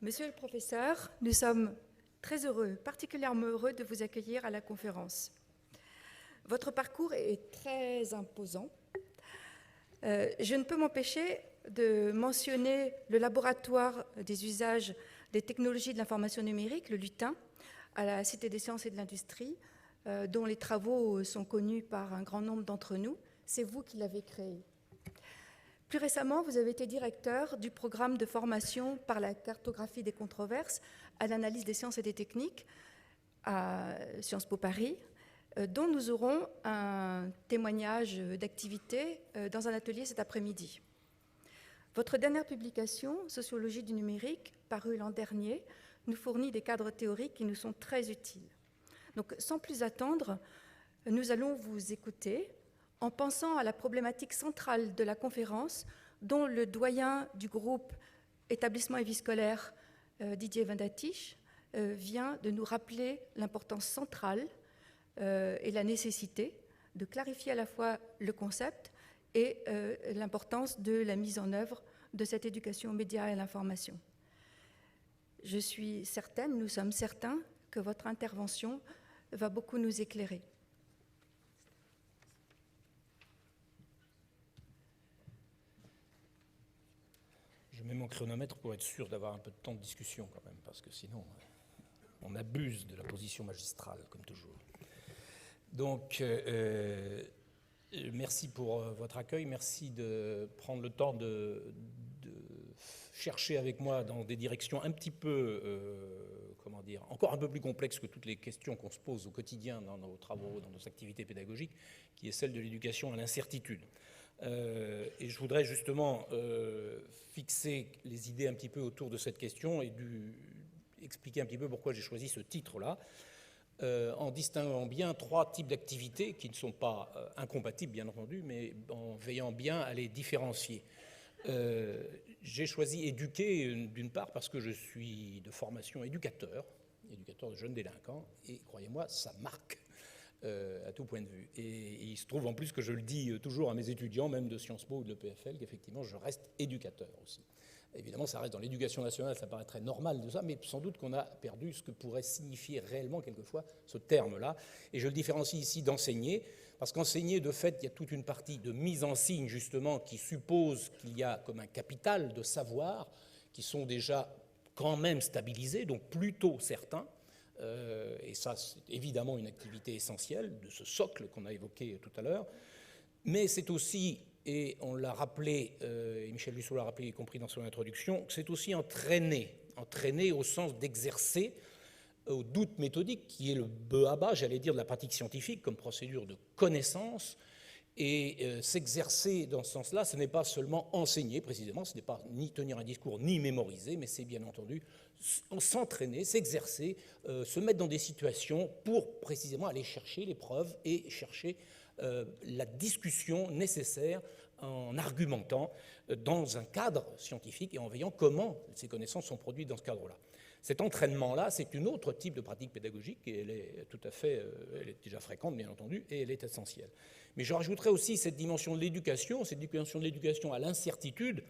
Monsieur le professeur, nous sommes très heureux, particulièrement heureux de vous accueillir à la conférence. Votre parcours est très imposant. Je ne peux m'empêcher de mentionner le laboratoire des usages des technologies de l'information numérique, le LUTIN, à la Cité des sciences et de l'industrie, dont les travaux sont connus par un grand nombre d'entre nous. C'est vous qui l'avez créé. Plus récemment, vous avez été directeur du programme de formation par la cartographie des controverses à l'analyse des sciences et des techniques à Sciences Po Paris, dont nous aurons un témoignage d'activité dans un atelier cet après-midi. Votre dernière publication, Sociologie du numérique, parue l'an dernier, nous fournit des cadres théoriques qui nous sont très utiles. Donc, sans plus attendre, nous allons vous écouter en pensant à la problématique centrale de la conférence, dont le doyen du groupe Établissement et vie scolaire, Didier Vindatich, vient de nous rappeler l'importance centrale et la nécessité de clarifier à la fois le concept et l'importance de la mise en œuvre de cette éducation aux médias et à l'information. Je suis certaine, nous sommes certains, que votre intervention va beaucoup nous éclairer. Je mets mon chronomètre pour être sûr d'avoir un peu de temps de discussion quand même, parce que sinon on abuse de la position magistrale, comme toujours. Donc, merci pour votre accueil, merci de prendre le temps de chercher avec moi dans des directions un petit peu, comment dire, encore un peu plus complexes que toutes les questions qu'on se pose au quotidien dans nos travaux, dans nos activités pédagogiques, qui est celle de l'éducation à l'incertitude. Et je voudrais justement fixer les idées un petit peu autour de cette question et expliquer un petit peu pourquoi j'ai choisi ce titre-là, en distinguant bien trois types d'activités qui ne sont pas incompatibles, bien entendu, mais en veillant bien à les différencier. J'ai choisi éduquer, d'une part, parce que je suis de formation éducateur de jeunes délinquants, et croyez-moi, ça marque à tout point de vue. Et il se trouve en plus que je le dis toujours à mes étudiants, même de Sciences Po ou de l'EPFL, qu'effectivement, je reste éducateur aussi. Évidemment, ça reste dans l'éducation nationale, ça paraît très normal de ça, mais sans doute qu'on a perdu ce que pourrait signifier réellement quelquefois ce terme-là. Et je le différencie ici d'enseigner, parce qu'enseigner, de fait, il y a toute une partie de mise en signe, justement, qui suppose qu'il y a comme un capital de savoir, qui sont déjà quand même stabilisés, donc plutôt certains. Et ça, c'est évidemment une activité essentielle de ce socle qu'on a évoqué tout à l'heure. Mais c'est aussi, et on l'a rappelé, et Michel Lusseau l'a rappelé, y compris dans son introduction, c'est aussi entraîner au sens d'exercer au doute méthodique, qui est le b.a.-ba, j'allais dire, de la pratique scientifique comme procédure de connaissance. Et s'exercer dans ce sens-là, ce n'est pas seulement enseigner précisément, ce n'est pas ni tenir un discours ni mémoriser, mais c'est bien entendu s'entraîner, s'exercer, se mettre dans des situations pour précisément aller chercher les preuves et chercher la discussion nécessaire en argumentant dans un cadre scientifique et en veillant comment ces connaissances sont produites dans ce cadre-là. Cet entraînement-là, c'est un autre type de pratique pédagogique et elle est tout à fait, elle est déjà fréquente bien entendu et elle est essentielle. Mais je rajouterais aussi cette dimension de l'éducation à l'incertitude,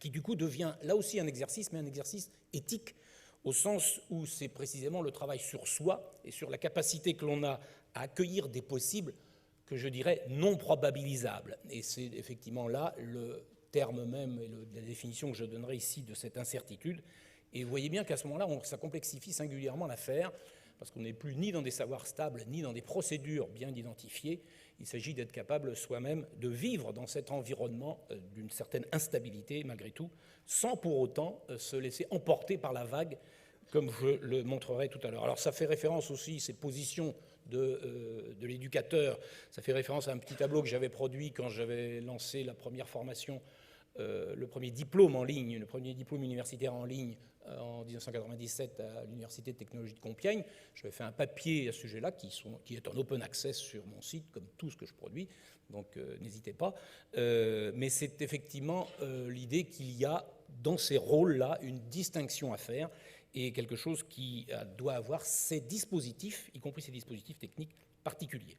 qui du coup devient là aussi un exercice, mais un exercice éthique, au sens où c'est précisément le travail sur soi et sur la capacité que l'on a à accueillir des possibles que je dirais non probabilisables. Et c'est effectivement là le terme même et la définition que je donnerai ici de cette incertitude. Et vous voyez bien qu'à ce moment-là, ça complexifie singulièrement l'affaire, parce qu'on n'est plus ni dans des savoirs stables, ni dans des procédures bien identifiées. Il s'agit d'être capable soi-même de vivre dans cet environnement d'une certaine instabilité, malgré tout, sans pour autant se laisser emporter par la vague, comme je le montrerai tout à l'heure. Alors ça fait référence aussi, ces positions de l'éducateur, ça fait référence à un petit tableau que j'avais produit quand j'avais lancé la première formation, le premier diplôme en ligne, le premier diplôme universitaire en ligne en 1997 à l'Université de technologie de Compiègne. J'avais fait un papier à ce sujet-là qui est en open access sur mon site, comme tout ce que je produis, donc n'hésitez pas. Mais c'est effectivement l'idée qu'il y a dans ces rôles-là une distinction à faire et quelque chose qui doit avoir ces dispositifs, y compris ces dispositifs techniques particuliers.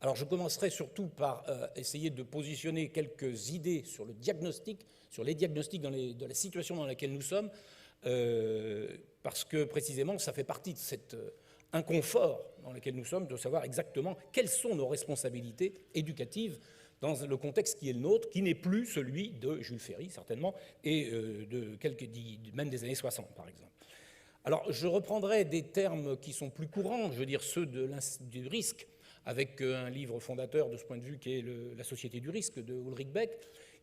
Alors je commencerai surtout par essayer de positionner quelques idées sur le diagnostic, sur les diagnostics de la situation dans laquelle nous sommes, parce que précisément ça fait partie de cet inconfort dans lequel nous sommes, de savoir exactement quelles sont nos responsabilités éducatives dans le contexte qui est le nôtre, qui n'est plus celui de Jules Ferry, certainement, et même des années 60, par exemple. Alors, je reprendrai des termes qui sont plus courants, je veux dire ceux du risque, avec un livre fondateur de ce point de vue qui est La Société du risque de Ulrich Beck.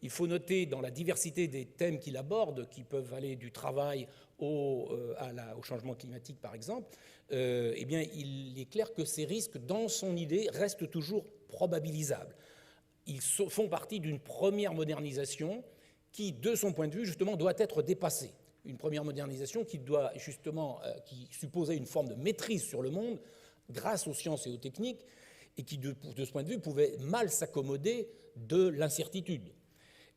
Il faut noter dans la diversité des thèmes qu'il aborde, qui peuvent aller du travail au changement climatique, par exemple, eh bien, il est clair que ces risques, dans son idée, restent toujours probabilisables. Ils font partie d'une première modernisation qui, de son point de vue, justement, doit être dépassée. Une première modernisation qui doit justement, qui supposait une forme de maîtrise sur le monde grâce aux sciences et aux techniques, et qui, de ce point de vue, pouvait mal s'accommoder de l'incertitude.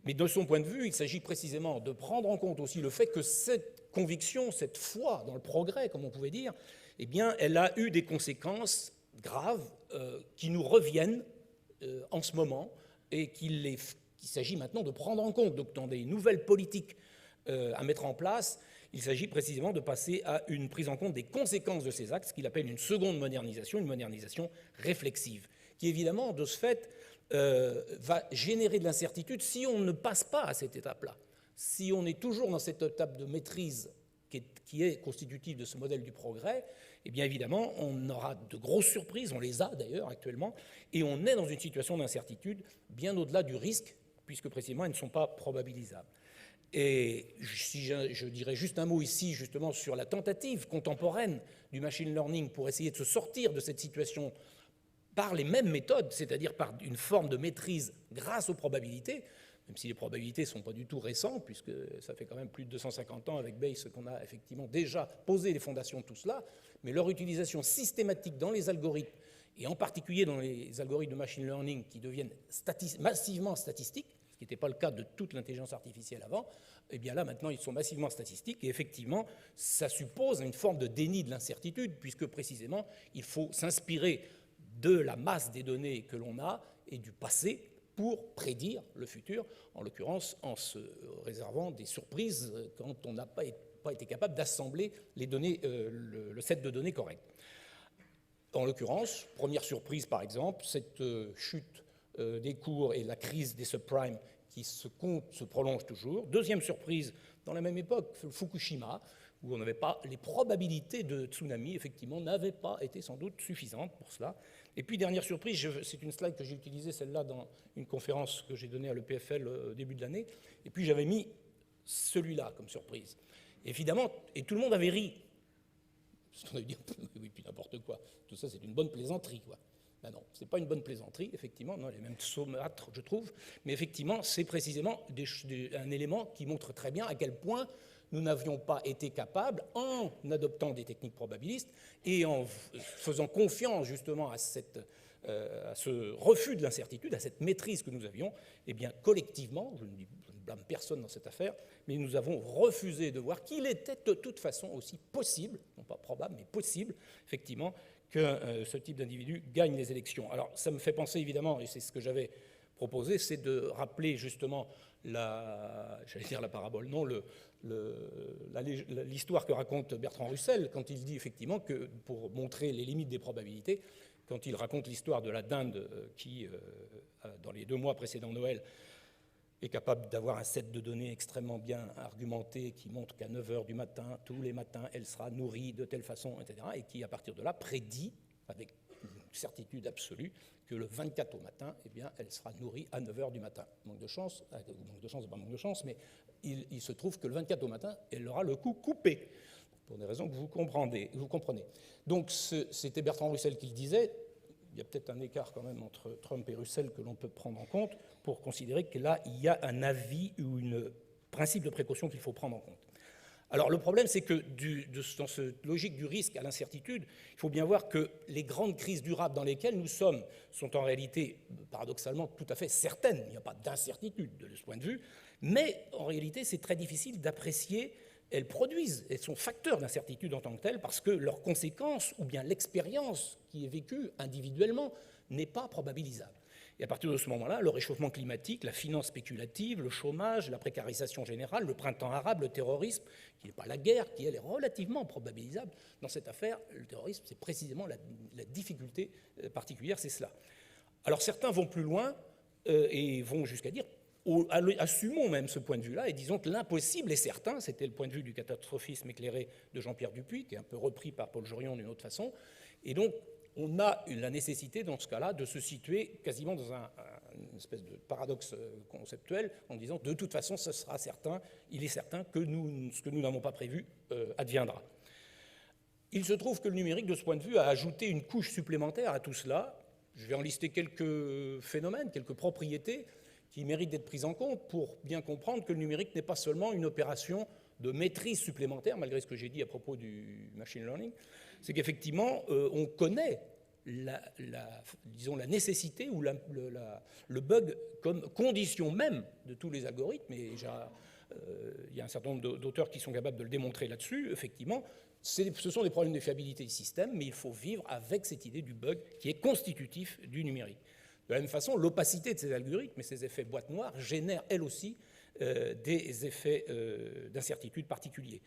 Mais de son point de vue, il s'agit précisément de prendre en compte aussi le fait que cette conviction, cette foi dans le progrès, comme on pouvait dire, eh bien, elle a eu des conséquences graves qui nous reviennent en ce moment et qu'il s'agit maintenant de prendre en compte. Donc, dans des nouvelles politiques à mettre en place, il s'agit précisément de passer à une prise en compte des conséquences de ces actes, ce qu'il appelle une seconde modernisation, une modernisation réflexive, qui évidemment, de ce fait, va générer de l'incertitude si on ne passe pas à cette étape-là. Si on est toujours dans cette étape de maîtrise qui est constitutive de ce modèle du progrès, eh bien évidemment, on aura de grosses surprises, on les a d'ailleurs actuellement, et on est dans une situation d'incertitude bien au-delà du risque, puisque précisément elles ne sont pas probabilisables. Et si je dirais juste un mot ici justement sur la tentative contemporaine du machine learning pour essayer de se sortir de cette situation par les mêmes méthodes, c'est-à-dire par une forme de maîtrise grâce aux probabilités, même si les probabilités ne sont pas du tout récentes, puisque ça fait quand même plus de 250 ans avec Bayes qu'on a effectivement déjà posé les fondations de tout cela, mais leur utilisation systématique dans les algorithmes, et en particulier dans les algorithmes de machine learning qui deviennent massivement statistiques, ce qui n'était pas le cas de toute l'intelligence artificielle avant, eh bien là maintenant ils sont massivement statistiques, et effectivement ça suppose une forme de déni de l'incertitude, puisque précisément il faut s'inspirer de la masse des données que l'on a et du passé pour prédire le futur, en l'occurrence en se réservant des surprises quand on n'a pas été capable d'assembler les données, le set de données correct. En l'occurrence, première surprise par exemple, cette chute des cours et la crise des subprimes qui se prolonge toujours. Deuxième surprise, dans la même époque, Fukushima, où on n'avait pas, les probabilités de tsunami, effectivement, n'avaient pas été sans doute suffisantes pour cela. Et puis, dernière surprise, c'est une slide que j'ai utilisée, celle-là, dans une conférence que j'ai donnée à l'EPFL au début de l'année, et puis j'avais mis celui-là comme surprise. Évidemment, et tout le monde avait ri. On avait dit, oui, puis n'importe quoi, tout ça c'est une bonne plaisanterie, quoi. Ben non, ce n'est pas une bonne plaisanterie, effectivement, non, elle est même saumâtre, je trouve, mais effectivement, c'est précisément un élément qui montre très bien à quel point nous n'avions pas été capables, en adoptant des techniques probabilistes et en faisant confiance justement à ce refus de l'incertitude, à cette maîtrise que nous avions, eh bien collectivement, je ne blâme personne dans cette affaire, mais nous avons refusé de voir qu'il était de toute façon aussi possible, non pas probable, mais possible, effectivement, que ce type d'individu gagne les élections. Alors ça me fait penser évidemment, et c'est ce que j'avais proposé, c'est de rappeler justement j'allais dire la parabole, non, l'histoire que raconte Bertrand Russell quand il dit effectivement que, pour montrer les limites des probabilités, quand il raconte l'histoire de la dinde qui, dans les 2 mois précédant Noël, est capable d'avoir un set de données extrêmement bien argumenté qui montre qu'à 9h du matin, tous les matins, elle sera nourrie de telle façon, etc., et qui, à partir de là, prédit, avec une certitude absolue, que le 24 au matin, eh bien, elle sera nourrie à 9h du matin. Manque de chance, c'est pas manque de chance, mais il se trouve que le 24 au matin, elle aura le cou coupé, pour des raisons que vous comprenez. Donc c'était Bertrand Russell qui le disait. Il y a peut-être un écart quand même entre Trump et Russell que l'on peut prendre en compte pour considérer que là, il y a un avis ou un principe de précaution qu'il faut prendre en compte. Alors le problème, c'est que dans cette logique du risque à l'incertitude, il faut bien voir que les grandes crises durables dans lesquelles nous sommes sont en réalité, paradoxalement, tout à fait certaines. Il n'y a pas d'incertitude de ce point de vue, mais en réalité, c'est très difficile d'apprécier. Elles produisent, elles sont facteurs d'incertitude en tant que telles, parce que leurs conséquences, ou bien l'expérience qui est vécue individuellement, n'est pas probabilisable. Et à partir de ce moment-là, le réchauffement climatique, la finance spéculative, le chômage, la précarisation générale, le printemps arabe, le terrorisme, qui n'est pas la guerre, qui elle est relativement probabilisable. Dans cette affaire, le terrorisme, c'est précisément la difficulté particulière, c'est cela. Alors certains vont plus loin et vont jusqu'à dire, assumons même ce point de vue-là et disons que l'impossible est certain, c'était le point de vue du catastrophisme éclairé de Jean-Pierre Dupuy, qui est un peu repris par Paul Jorion d'une autre façon, et donc on a la nécessité, dans ce cas-là, de se situer quasiment dans une espèce de paradoxe conceptuel, en disant, de toute façon, ce sera certain, il est certain que ce que nous n'avons pas prévu adviendra. Il se trouve que le numérique, de ce point de vue, a ajouté une couche supplémentaire à tout cela. Je vais en lister quelques phénomènes, quelques propriétés qui méritent d'être prises en compte pour bien comprendre que le numérique n'est pas seulement une opération de maîtrise supplémentaire, malgré ce que j'ai dit à propos du machine learning, c'est qu'effectivement, on connaît disons, la nécessité ou le bug comme condition même de tous les algorithmes, et il y a un certain nombre d'auteurs qui sont capables de le démontrer là-dessus, effectivement, ce sont des problèmes de fiabilité du système, mais il faut vivre avec cette idée du bug qui est constitutif du numérique. De la même façon, l'opacité de ces algorithmes et ces effets boîte noire génèrent, elle aussi, des effets d'incertitude particuliers.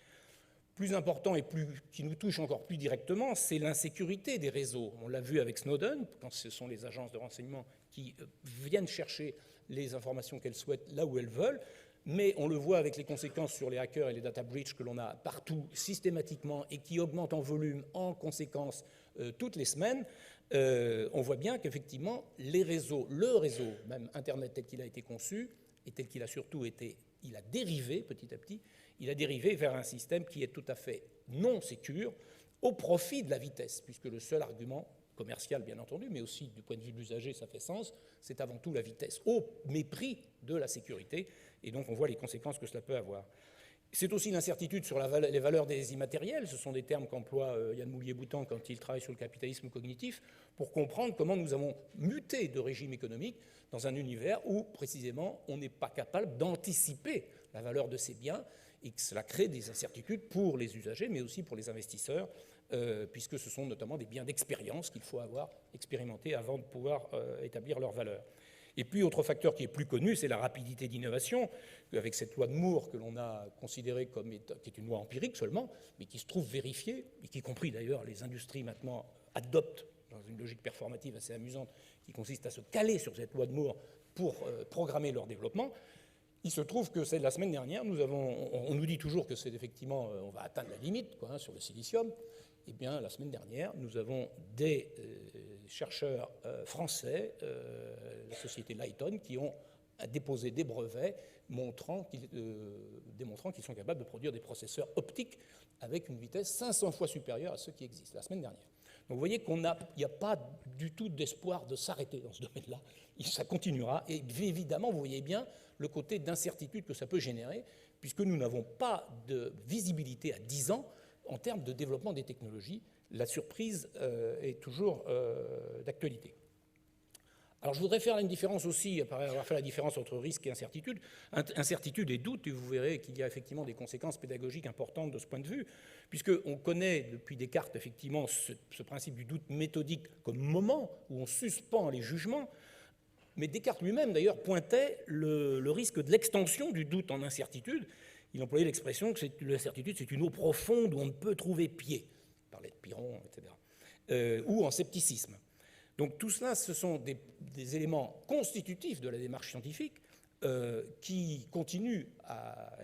Plus important et qui nous touche encore plus directement, c'est l'insécurité des réseaux. On l'a vu avec Snowden, quand ce sont les agences de renseignement qui viennent chercher les informations qu'elles souhaitent là où elles veulent, mais on le voit avec les conséquences sur les hackers et les data breach que l'on a partout systématiquement et qui augmentent en volume, en conséquence, toutes les semaines. On voit bien qu'effectivement, le réseau, même Internet tel qu'il a été conçu, et tel qu'il a surtout été, il a dérivé petit à petit, il a dérivé vers un système qui est tout à fait non sécure, au profit de la vitesse, puisque le seul argument commercial, bien entendu, mais aussi du point de vue de l'usager, ça fait sens, c'est avant tout la vitesse, au mépris de la sécurité, et donc on voit les conséquences que cela peut avoir. C'est aussi l'incertitude sur les valeurs des immatériels, ce sont des termes qu'emploie Yann Moulier-Boutan quand il travaille sur le capitalisme cognitif, pour comprendre comment nous avons muté de régime économique dans un univers où, précisément, on n'est pas capable d'anticiper la valeur de ces biens, et que cela crée des incertitudes pour les usagers, mais aussi pour les investisseurs, puisque ce sont notamment des biens d'expérience qu'il faut avoir expérimentés avant de pouvoir établir leur valeur. Et puis, autre facteur qui est plus connu, c'est la rapidité d'innovation, avec cette loi de Moore que l'on a considérée comme qui est une loi empirique seulement, mais qui se trouve vérifiée, et qui, y compris d'ailleurs, les industries maintenant adoptent dans une logique performative assez amusante, qui consiste à se caler sur cette loi de Moore pour programmer leur développement. Il se trouve que c'est la semaine dernière, on nous dit toujours que c'est effectivement, on va atteindre la limite sur le silicium. Eh bien, la semaine dernière, nous avons des chercheurs français, la société Lighton, qui ont déposé des brevets démontrant qu'ils sont capables de produire des processeurs optiques avec une vitesse 500 fois supérieure à ceux qui existent, la semaine dernière. Donc vous voyez qu'il n'y a pas du tout d'espoir de s'arrêter dans ce domaine-là. Ça continuera. Et évidemment, vous voyez bien le côté d'incertitude que ça peut générer, puisque nous n'avons pas de visibilité à 10 ans en termes de développement des technologies. La surprise est toujours d'actualité. Alors je voudrais faire une différence aussi, après avoir fait la différence entre risque et incertitude. Incertitude et doute, et vous verrez qu'il y a effectivement des conséquences pédagogiques importantes de ce point de vue, puisqu'on connaît depuis Descartes effectivement ce principe du doute méthodique comme moment où on suspend les jugements, mais Descartes lui-même d'ailleurs pointait le risque de l'extension du doute en incertitude. Il employait l'expression que l'incertitude c'est une eau profonde où on ne peut trouver pied, il parlait de Pyrrhon, etc., ou en scepticisme. Donc tout cela, ce sont des éléments constitutifs de la démarche scientifique qui continuent à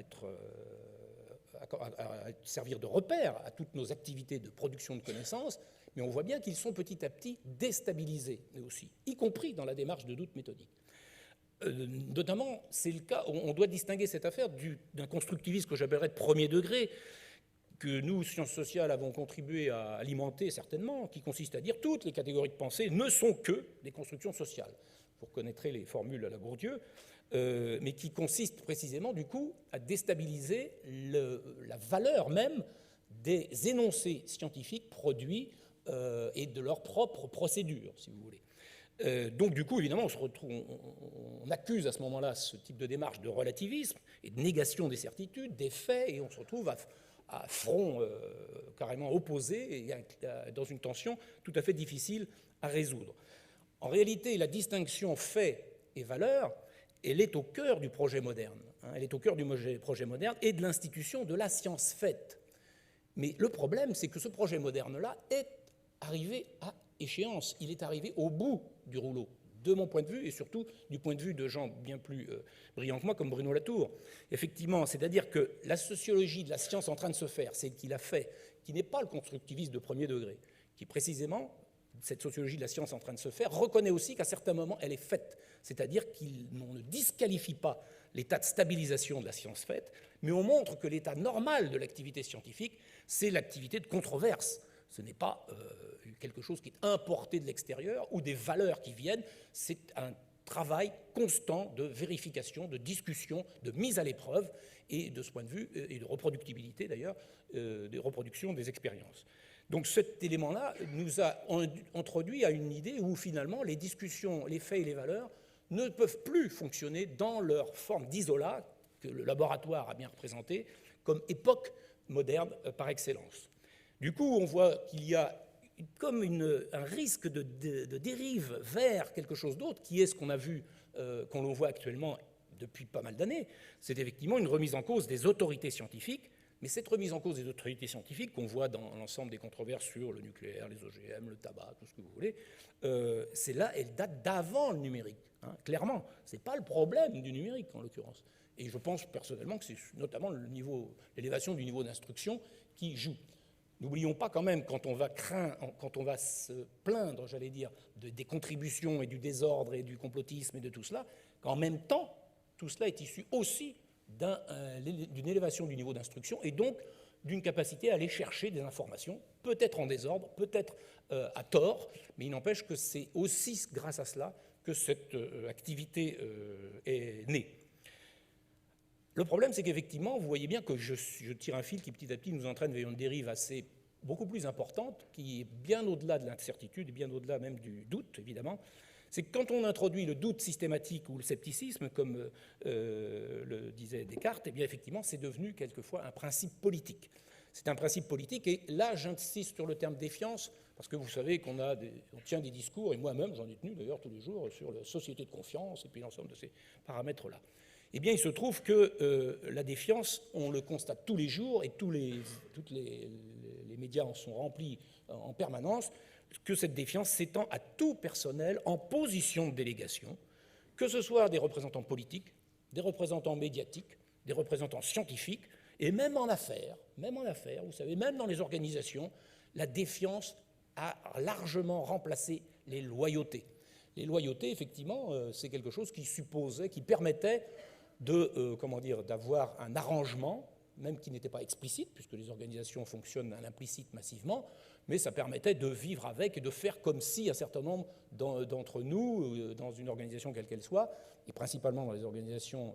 servir de repère à toutes nos activités de production de connaissances, mais on voit bien qu'ils sont petit à petit déstabilisés aussi, y compris dans la démarche de doute méthodique. Notamment, c'est le cas, on doit distinguer cette affaire d'un constructivisme que j'appellerais de premier degré, que nous, sciences sociales, avons contribué à alimenter certainement, qui consiste à dire toutes les catégories de pensée ne sont que des constructions sociales. Vous reconnaîtrez les formules à la Bourdieu, mais qui consiste précisément, du coup, à déstabiliser la valeur même des énoncés scientifiques produits et de leur propre procédure, si vous voulez. Donc, du coup, évidemment, on accuse à ce moment-là ce type de démarche de relativisme et de négation des certitudes, des faits, et on se retrouve à front carrément opposé et dans une tension tout à fait difficile à résoudre. En réalité, la distinction fait et valeur, elle est au cœur du projet moderne. Elle est au cœur du projet moderne et de l'institution de la science faite. Mais le problème, c'est que ce projet moderne-là est arrivé à échéance. Il est arrivé au bout du rouleau, de mon point de vue, et surtout du point de vue de gens bien plus brillants que moi, comme Bruno Latour. Effectivement, c'est-à-dire que la sociologie de la science en train de se faire, c'est qu'il a fait, qui n'est pas le constructivisme de premier degré, qui précisément, cette sociologie de la science en train de se faire, reconnaît aussi qu'à certains moments, elle est faite. C'est-à-dire qu'on ne disqualifie pas l'état de stabilisation de la science faite, mais on montre que l'état normal de l'activité scientifique, c'est l'activité de controverse. Ce n'est pas quelque chose qui est importé de l'extérieur ou des valeurs qui viennent, c'est un travail constant de vérification, de discussion, de mise à l'épreuve, et de ce point de vue, et de reproductibilité d'ailleurs, de reproduction des expériences. Donc cet élément-là nous a introduit à une idée où finalement les discussions, les faits et les valeurs ne peuvent plus fonctionner dans leur forme d'isolat que le laboratoire a bien représenté comme époque moderne par excellence. Du coup, on voit qu'il y a comme un risque de dérive vers quelque chose d'autre, qui est ce qu'on a vu, qu'on le voit actuellement depuis pas mal d'années. C'est effectivement une remise en cause des autorités scientifiques, mais cette remise en cause des autorités scientifiques qu'on voit dans l'ensemble des controverses sur le nucléaire, les OGM, le tabac, tout ce que vous voulez, c'est là, elle date d'avant le numérique, hein, clairement. Ce n'est pas le problème du numérique, en l'occurrence. Et je pense personnellement que c'est notamment l'élévation du niveau d'instruction qui joue. N'oublions pas quand même, quand on va se plaindre, j'allais dire, des contributions et du désordre et du complotisme et de tout cela, qu'en même temps, tout cela est issu aussi d'une élévation du niveau d'instruction et donc d'une capacité à aller chercher des informations, peut-être en désordre, peut-être à tort, mais il n'empêche que c'est aussi grâce à cela que cette activité est née. Le problème, c'est qu'effectivement, vous voyez bien que je tire un fil qui petit à petit nous entraîne vers une dérive beaucoup plus importante, qui est bien au-delà de l'incertitude et bien au-delà même du doute, évidemment. C'est que quand on introduit le doute systématique ou le scepticisme, comme le disait Descartes, eh bien effectivement, c'est devenu quelquefois un principe politique. C'est un principe politique, et là, j'insiste sur le terme défiance, parce que vous savez qu'on tient des discours, et moi-même, j'en ai tenu d'ailleurs tous les jours, sur la société de confiance, et puis l'ensemble de ces paramètres-là. Eh bien, il se trouve que la défiance, on le constate tous les jours, et tous les médias en sont remplis en permanence, que cette défiance s'étend à tout personnel en position de délégation, que ce soit des représentants politiques, des représentants médiatiques, des représentants scientifiques, et même en affaires, vous savez, même dans les organisations, la défiance a largement remplacé les loyautés. Les loyautés, effectivement, c'est quelque chose qui permettait d'avoir un arrangement, même qui n'était pas explicite, puisque les organisations fonctionnent à l'implicite massivement, mais ça permettait de vivre avec et de faire comme si un certain nombre d'entre nous, dans une organisation quelle qu'elle soit, et principalement dans les organisations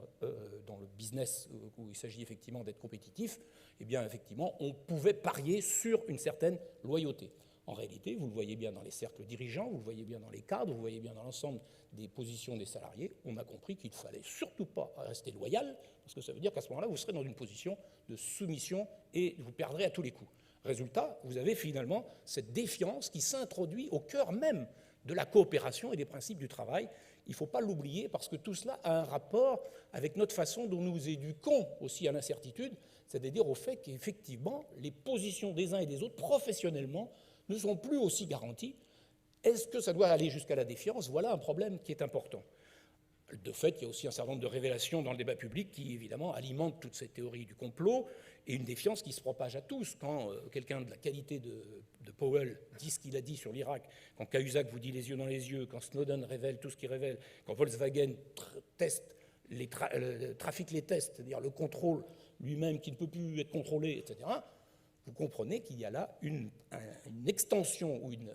dans le business où il s'agit effectivement d'être compétitif, eh bien effectivement on pouvait parier sur une certaine loyauté. En réalité, vous le voyez bien dans les cercles dirigeants, vous le voyez bien dans les cadres, vous le voyez bien dans l'ensemble des positions des salariés, on a compris qu'il ne fallait surtout pas rester loyal, parce que ça veut dire qu'à ce moment-là, vous serez dans une position de soumission et vous perdrez à tous les coups. Résultat, vous avez finalement cette défiance qui s'introduit au cœur même de la coopération et des principes du travail. Il ne faut pas l'oublier, parce que tout cela a un rapport avec notre façon dont nous éduquons aussi à l'incertitude, c'est-à-dire au fait qu'effectivement, les positions des uns et des autres, professionnellement, ne sont plus aussi garanties. Est-ce que ça doit aller jusqu'à la défiance? Voilà un problème qui est important. De fait, il y a aussi un certain nombre de révélations dans le débat public qui, évidemment, alimentent toute cette théorie du complot et une défiance qui se propage à tous. Quand quelqu'un de la qualité de Powell dit ce qu'il a dit sur l'Irak, quand Cahuzac vous dit les yeux dans les yeux, quand Snowden révèle tout ce qu'il révèle, quand Volkswagen trafique les tests, c'est-à-dire le contrôle lui-même qui ne peut plus être contrôlé, etc., vous comprenez qu'il y a là une extension ou une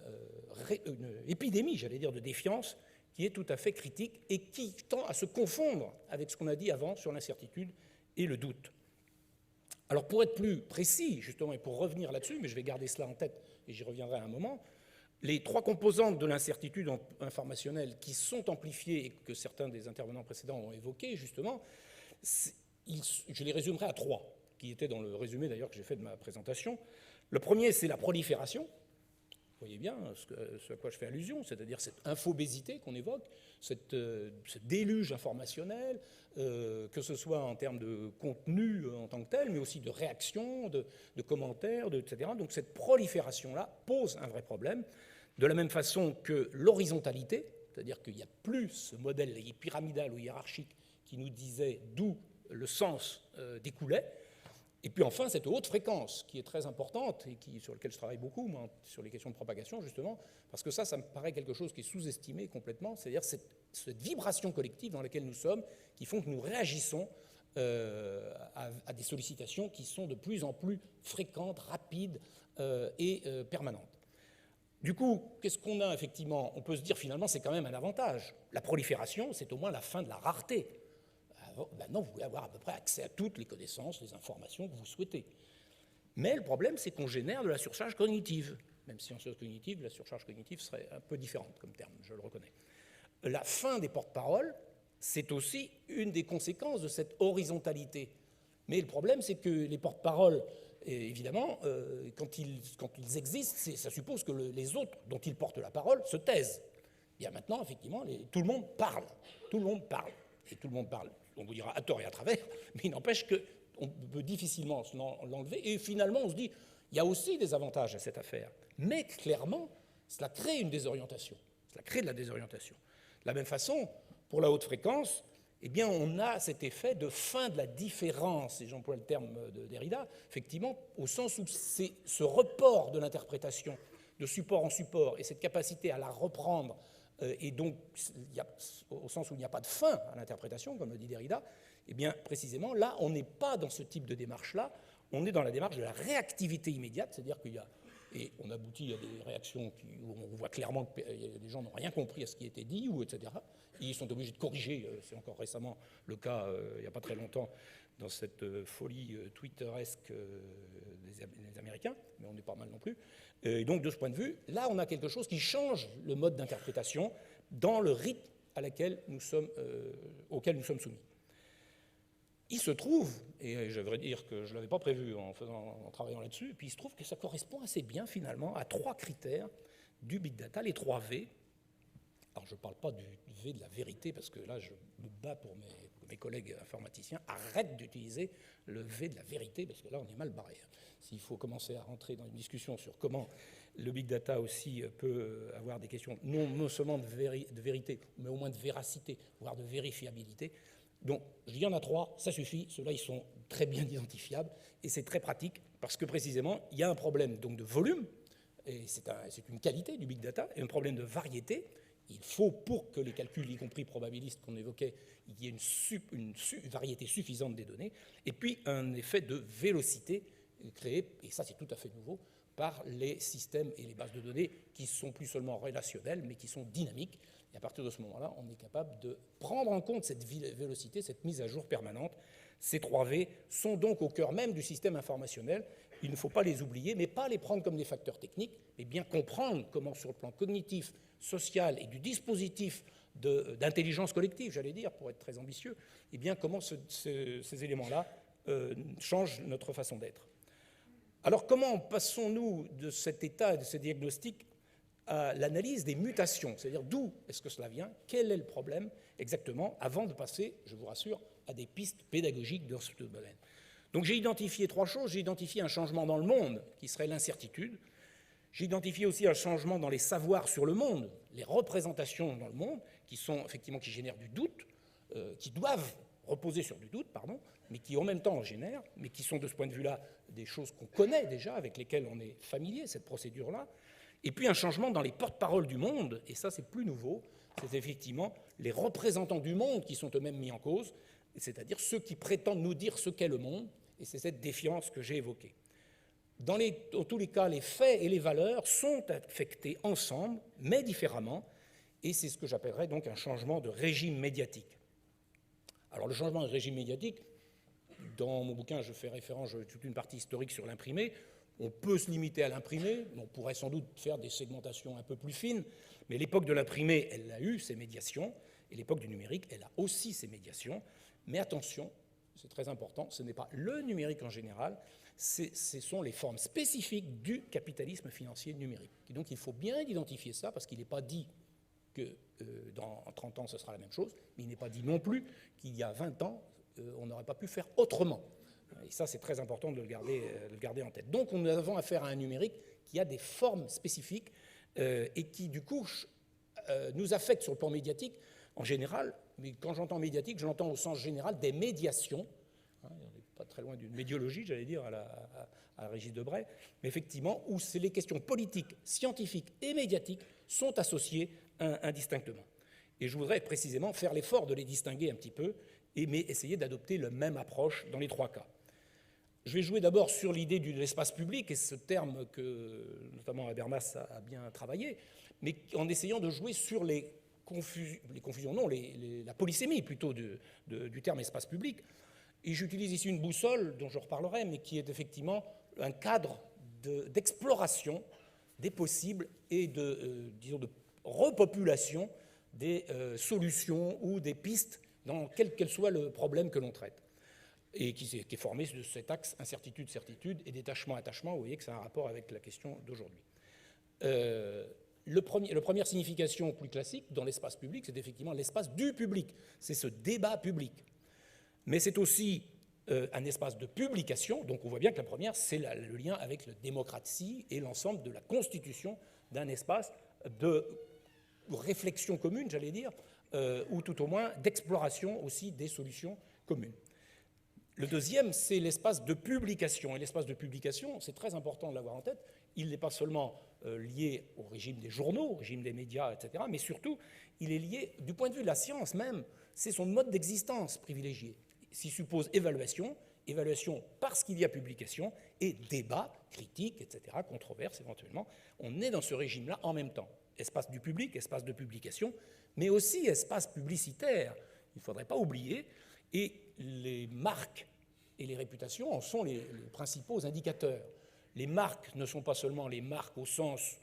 épidémie, j'allais dire, de défiance qui est tout à fait critique et qui tend à se confondre avec ce qu'on a dit avant sur l'incertitude et le doute. Alors pour être plus précis, justement, et pour revenir là-dessus, mais je vais garder cela en tête et j'y reviendrai à un moment, les trois composantes de l'incertitude informationnelle qui sont amplifiées et que certains des intervenants précédents ont évoquées, justement, je les résumerai à trois, qui étaient dans le résumé d'ailleurs que j'ai fait de ma présentation. Le premier, c'est la prolifération. Vous voyez bien ce à quoi je fais allusion, c'est-à-dire cette infobésité qu'on évoque, ce déluge informationnel, que ce soit en termes de contenu en tant que tel, mais aussi de réactions, de commentaires, etc. Donc cette prolifération-là pose un vrai problème, de la même façon que l'horizontalité, c'est-à-dire qu'il n'y a plus ce modèle pyramidal ou hiérarchique qui nous disait d'où le sens découlait. Et puis enfin, cette haute fréquence qui est très importante et sur laquelle je travaille beaucoup, moi, sur les questions de propagation, justement, parce que ça me paraît quelque chose qui est sous-estimé complètement, c'est-à-dire cette vibration collective dans laquelle nous sommes, qui font que nous réagissons à des sollicitations qui sont de plus en plus fréquentes, rapides et permanentes. Du coup, qu'est-ce qu'on a effectivement? On peut se dire finalement c'est quand même un avantage. La prolifération, c'est au moins la fin de la rareté. Maintenant, vous pouvez avoir à peu près accès à toutes les connaissances, les informations que vous souhaitez. Mais le problème, c'est qu'on génère de la surcharge cognitive. Même si en sciences cognitives, la surcharge cognitive serait un peu différente comme terme, je le reconnais. La fin des porte-paroles, c'est aussi une des conséquences de cette horizontalité. Mais le problème, c'est que les porte-paroles, évidemment, quand ils existent, ça suppose que les autres dont ils portent la parole se taisent. Bien maintenant, effectivement, tout le monde parle. Tout le monde parle. Et tout le monde parle. On vous dira à tort et à travers, mais il n'empêche qu'on peut difficilement l'enlever. Et finalement, on se dit, il y a aussi des avantages à cette affaire. Mais clairement, cela crée une désorientation. Cela crée de la désorientation. De la même façon, pour la haute fréquence, eh bien, on a cet effet de fin de la différence, et j'emploie le terme de Derrida, effectivement, au sens où c'est ce report de l'interprétation de support en support et cette capacité à la reprendre. Et donc, au sens où il n'y a pas de fin à l'interprétation, comme le dit Derrida, eh bien, précisément, là, on n'est pas dans ce type de démarche-là, on est dans la démarche de la réactivité immédiate, c'est-à-dire qu'il y a, et on aboutit à des réactions où on voit clairement que les gens n'ont rien compris à ce qui était dit, ou etc. Ils sont obligés de corriger, c'est encore récemment le cas, il n'y a pas très longtemps, dans cette folie twitteresque des Américains, mais on n'est pas mal non plus. Et donc, de ce point de vue, là, on a quelque chose qui change le mode d'interprétation dans le rythme auquel nous sommes soumis. Il se trouve, et je devrais dire que je ne l'avais pas prévu en travaillant là-dessus, et puis il se trouve que ça correspond assez bien, finalement, à 3 critères du big data, les 3 V. Alors, je ne parle pas du V de la vérité, parce que là, je me bats pour mes collègues informaticiens. Arrête d'utiliser le V de la vérité, parce que là, on est mal barré. S'il faut commencer à rentrer dans une discussion sur comment le big data aussi peut avoir des questions non seulement de vérité, mais au moins de véracité, voire de vérifiabilité. Donc, il y en a 3, ça suffit. Ceux-là, ils sont très bien identifiables, et c'est très pratique, parce que précisément, il y a un problème donc, de volume, et c'est une qualité du big data, et un problème de variété. Il faut, pour que les calculs, y compris probabilistes qu'on évoquait, il y ait une variété suffisante des données, et puis un effet de vélocité créé, et ça c'est tout à fait nouveau, par les systèmes et les bases de données qui sont plus seulement relationnelles, mais qui sont dynamiques. Et à partir de ce moment-là, on est capable de prendre en compte cette vélocité, cette mise à jour permanente. Ces 3 V sont donc au cœur même du système informationnel. Il ne faut pas les oublier, mais pas les prendre comme des facteurs techniques, mais bien comprendre comment, sur le plan cognitif, social et du dispositif d'intelligence collective, j'allais dire, pour être très ambitieux, eh bien comment ces éléments-là changent notre façon d'être. Alors comment passons-nous de cet état et de ce diagnostic à l'analyse des mutations, c'est-à-dire d'où est-ce que cela vient, quel est le problème exactement, avant de passer, je vous rassure, à des pistes pédagogiques dans ce domaine. Donc j'ai identifié 3 choses. J'ai identifié un changement dans le monde, qui serait l'incertitude. J'ai identifié aussi un changement dans les savoirs sur le monde, les représentations dans le monde, qui génèrent du doute, qui doivent reposer sur du doute, mais qui en même temps en génèrent, mais qui sont de ce point de vue-là des choses qu'on connaît déjà, avec lesquelles on est familier, cette procédure-là. Et puis un changement dans les porte-paroles du monde, et ça c'est plus nouveau, c'est effectivement les représentants du monde qui sont eux-mêmes mis en cause, c'est-à-dire ceux qui prétendent nous dire ce qu'est le monde, et c'est cette défiance que j'ai évoquée. Dans tous les cas, les faits et les valeurs sont affectés ensemble, mais différemment, et c'est ce que j'appellerais donc un changement de régime médiatique. Alors le changement de régime médiatique, dans mon bouquin, je fais référence à toute une partie historique sur l'imprimé. On peut se limiter à l'imprimé, on pourrait sans doute faire des segmentations un peu plus fines, mais l'époque de l'imprimé, elle a eu ses médiations, et l'époque du numérique, elle a aussi ses médiations. Mais attention, c'est très important, ce n'est pas le numérique en général, ce sont les formes spécifiques du capitalisme financier numérique. Et donc il faut bien identifier ça, parce qu'il n'est pas dit que dans 30 ans ce sera la même chose, mais il n'est pas dit non plus qu'il y a 20 ans, on n'aurait pas pu faire autrement. Et ça, c'est très important de le garder en tête. Donc nous avons affaire à un numérique qui a des formes spécifiques et qui, du coup, nous affecte sur le plan médiatique en général, mais quand j'entends médiatique, je l'entends au sens général des médiations. On n'est pas très loin d'une médiologie, j'allais dire, à Régis Debray, mais effectivement, où les questions politiques, scientifiques et médiatiques sont associées indistinctement. Et je voudrais précisément faire l'effort de les distinguer un petit peu, mais essayer d'adopter la même approche dans les trois cas. Je vais jouer d'abord sur l'idée de l'espace public, et ce terme que notamment Habermas a bien travaillé, mais en essayant de jouer sur les confusions, non, la polysémie plutôt du terme espace public. Et j'utilise ici une boussole dont je reparlerai, mais qui est effectivement un cadre d'exploration des possibles et disons, de repopulation des solutions ou des pistes, dans quel qu'elle soit le problème que l'on traite, et qui est formé de cet axe incertitude-certitude et détachement-attachement. Vous voyez que ça a un rapport avec la question d'aujourd'hui. La première signification plus classique dans l'espace public, c'est effectivement l'espace du public, c'est ce débat public. Mais c'est aussi un espace de publication, donc on voit bien que la première, c'est le lien avec la démocratie et l'ensemble de la constitution d'un espace de réflexion commune, j'allais dire, ou tout au moins d'exploration aussi des solutions communes. Le deuxième, c'est l'espace de publication. Et l'espace de publication, c'est très important de l'avoir en tête, il n'est pas seulement lié au régime des journaux, au régime des médias, etc., mais surtout, il est lié, du point de vue de la science même, c'est son mode d'existence privilégié. S'y suppose évaluation parce qu'il y a publication, et débat, critique, etc., controverse éventuellement. On est dans ce régime-là en même temps. Espace du public, espace de publication, mais aussi espace publicitaire, il ne faudrait pas oublier, et les marques et les réputations en sont les principaux indicateurs. Les marques ne sont pas seulement les marques au sens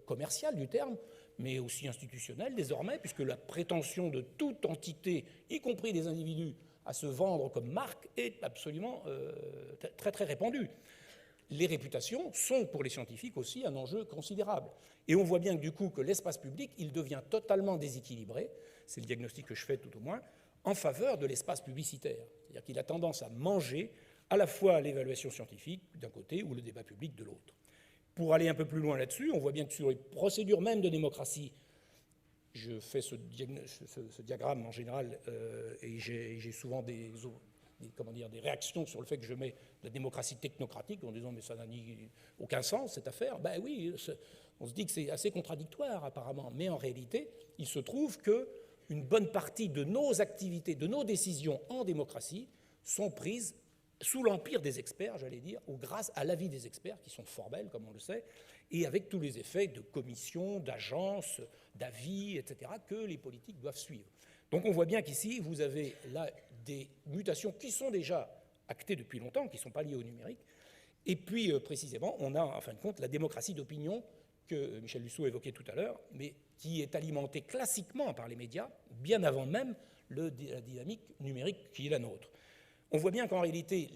commercial du terme, mais aussi institutionnel désormais, puisque la prétention de toute entité, y compris des individus, à se vendre comme marque est absolument très très répandue. Les réputations sont pour les scientifiques aussi un enjeu considérable. Et on voit bien que du coup que l'espace public, il devient totalement déséquilibré, c'est le diagnostic que je fais tout au moins, en faveur de l'espace publicitaire. C'est-à-dire qu'il a tendance à manger à la fois l'évaluation scientifique d'un côté ou le débat public de l'autre. Pour aller un peu plus loin là-dessus, on voit bien que sur les procédures même de démocratie, je fais ce diagramme en général et j'ai souvent des réactions sur le fait que je mets la démocratie technocratique en disant mais ça n'a aucun sens cette affaire. Ben oui, on se dit que c'est assez contradictoire apparemment, mais en réalité, il se trouve qu'une bonne partie de nos activités, de nos décisions en démocratie sont prises sous l'empire des experts, j'allais dire, ou grâce à l'avis des experts, qui sont formels, comme on le sait, et avec tous les effets de commission, d'agence, d'avis, etc., que les politiques doivent suivre. Donc on voit bien qu'ici, vous avez là des mutations qui sont déjà actées depuis longtemps, qui ne sont pas liées au numérique, et puis précisément, on a en fin de compte la démocratie d'opinion que Michel Lusseau évoquait tout à l'heure, mais qui est alimentée classiquement par les médias, bien avant même la dynamique numérique qui est la nôtre. On voit bien qu'en réalité,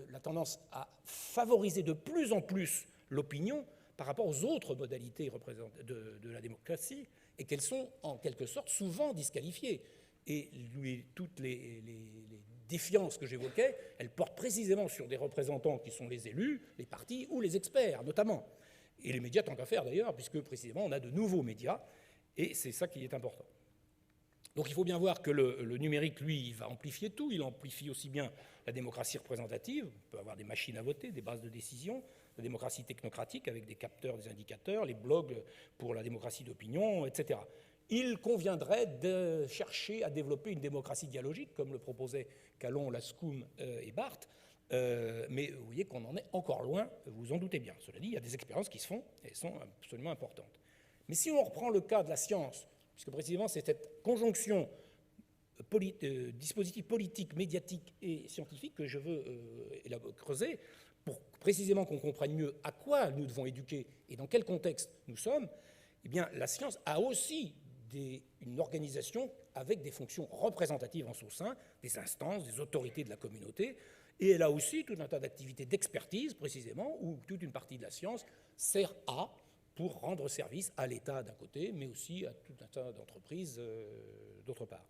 la tendance à favoriser de plus en plus l'opinion par rapport aux autres modalités de la démocratie, et qu'elles sont en quelque sorte souvent disqualifiées. Et toutes les défiances que j'évoquais, elles portent précisément sur des représentants qui sont les élus, les partis ou les experts notamment. Et les médias tant qu'à faire d'ailleurs, puisque précisément on a de nouveaux médias, et c'est ça qui est important. Donc il faut bien voir que le numérique, lui, il va amplifier tout. Il amplifie aussi bien la démocratie représentative, on peut avoir des machines à voter, des bases de décision, la démocratie technocratique avec des capteurs, des indicateurs, les blogs pour la démocratie d'opinion, etc. Il conviendrait de chercher à développer une démocratie dialogique, comme le proposaient Calon, Lascum et Barthes, mais vous voyez qu'on en est encore loin, vous vous en doutez bien. Cela dit, il y a des expériences qui se font et elles sont absolument importantes. Mais si on reprend le cas de la science, puisque précisément c'est cette conjonction dispositif politique, médiatique et scientifique que je veux creuser, pour précisément qu'on comprenne mieux à quoi nous devons éduquer et dans quel contexte nous sommes, eh bien la science a aussi une organisation avec des fonctions représentatives en son sein, des instances, des autorités de la communauté, et elle a aussi tout un tas d'activités d'expertise, précisément, où toute une partie de la science sert pour rendre service à l'État d'un côté, mais aussi à tout un tas d'entreprises d'autre part.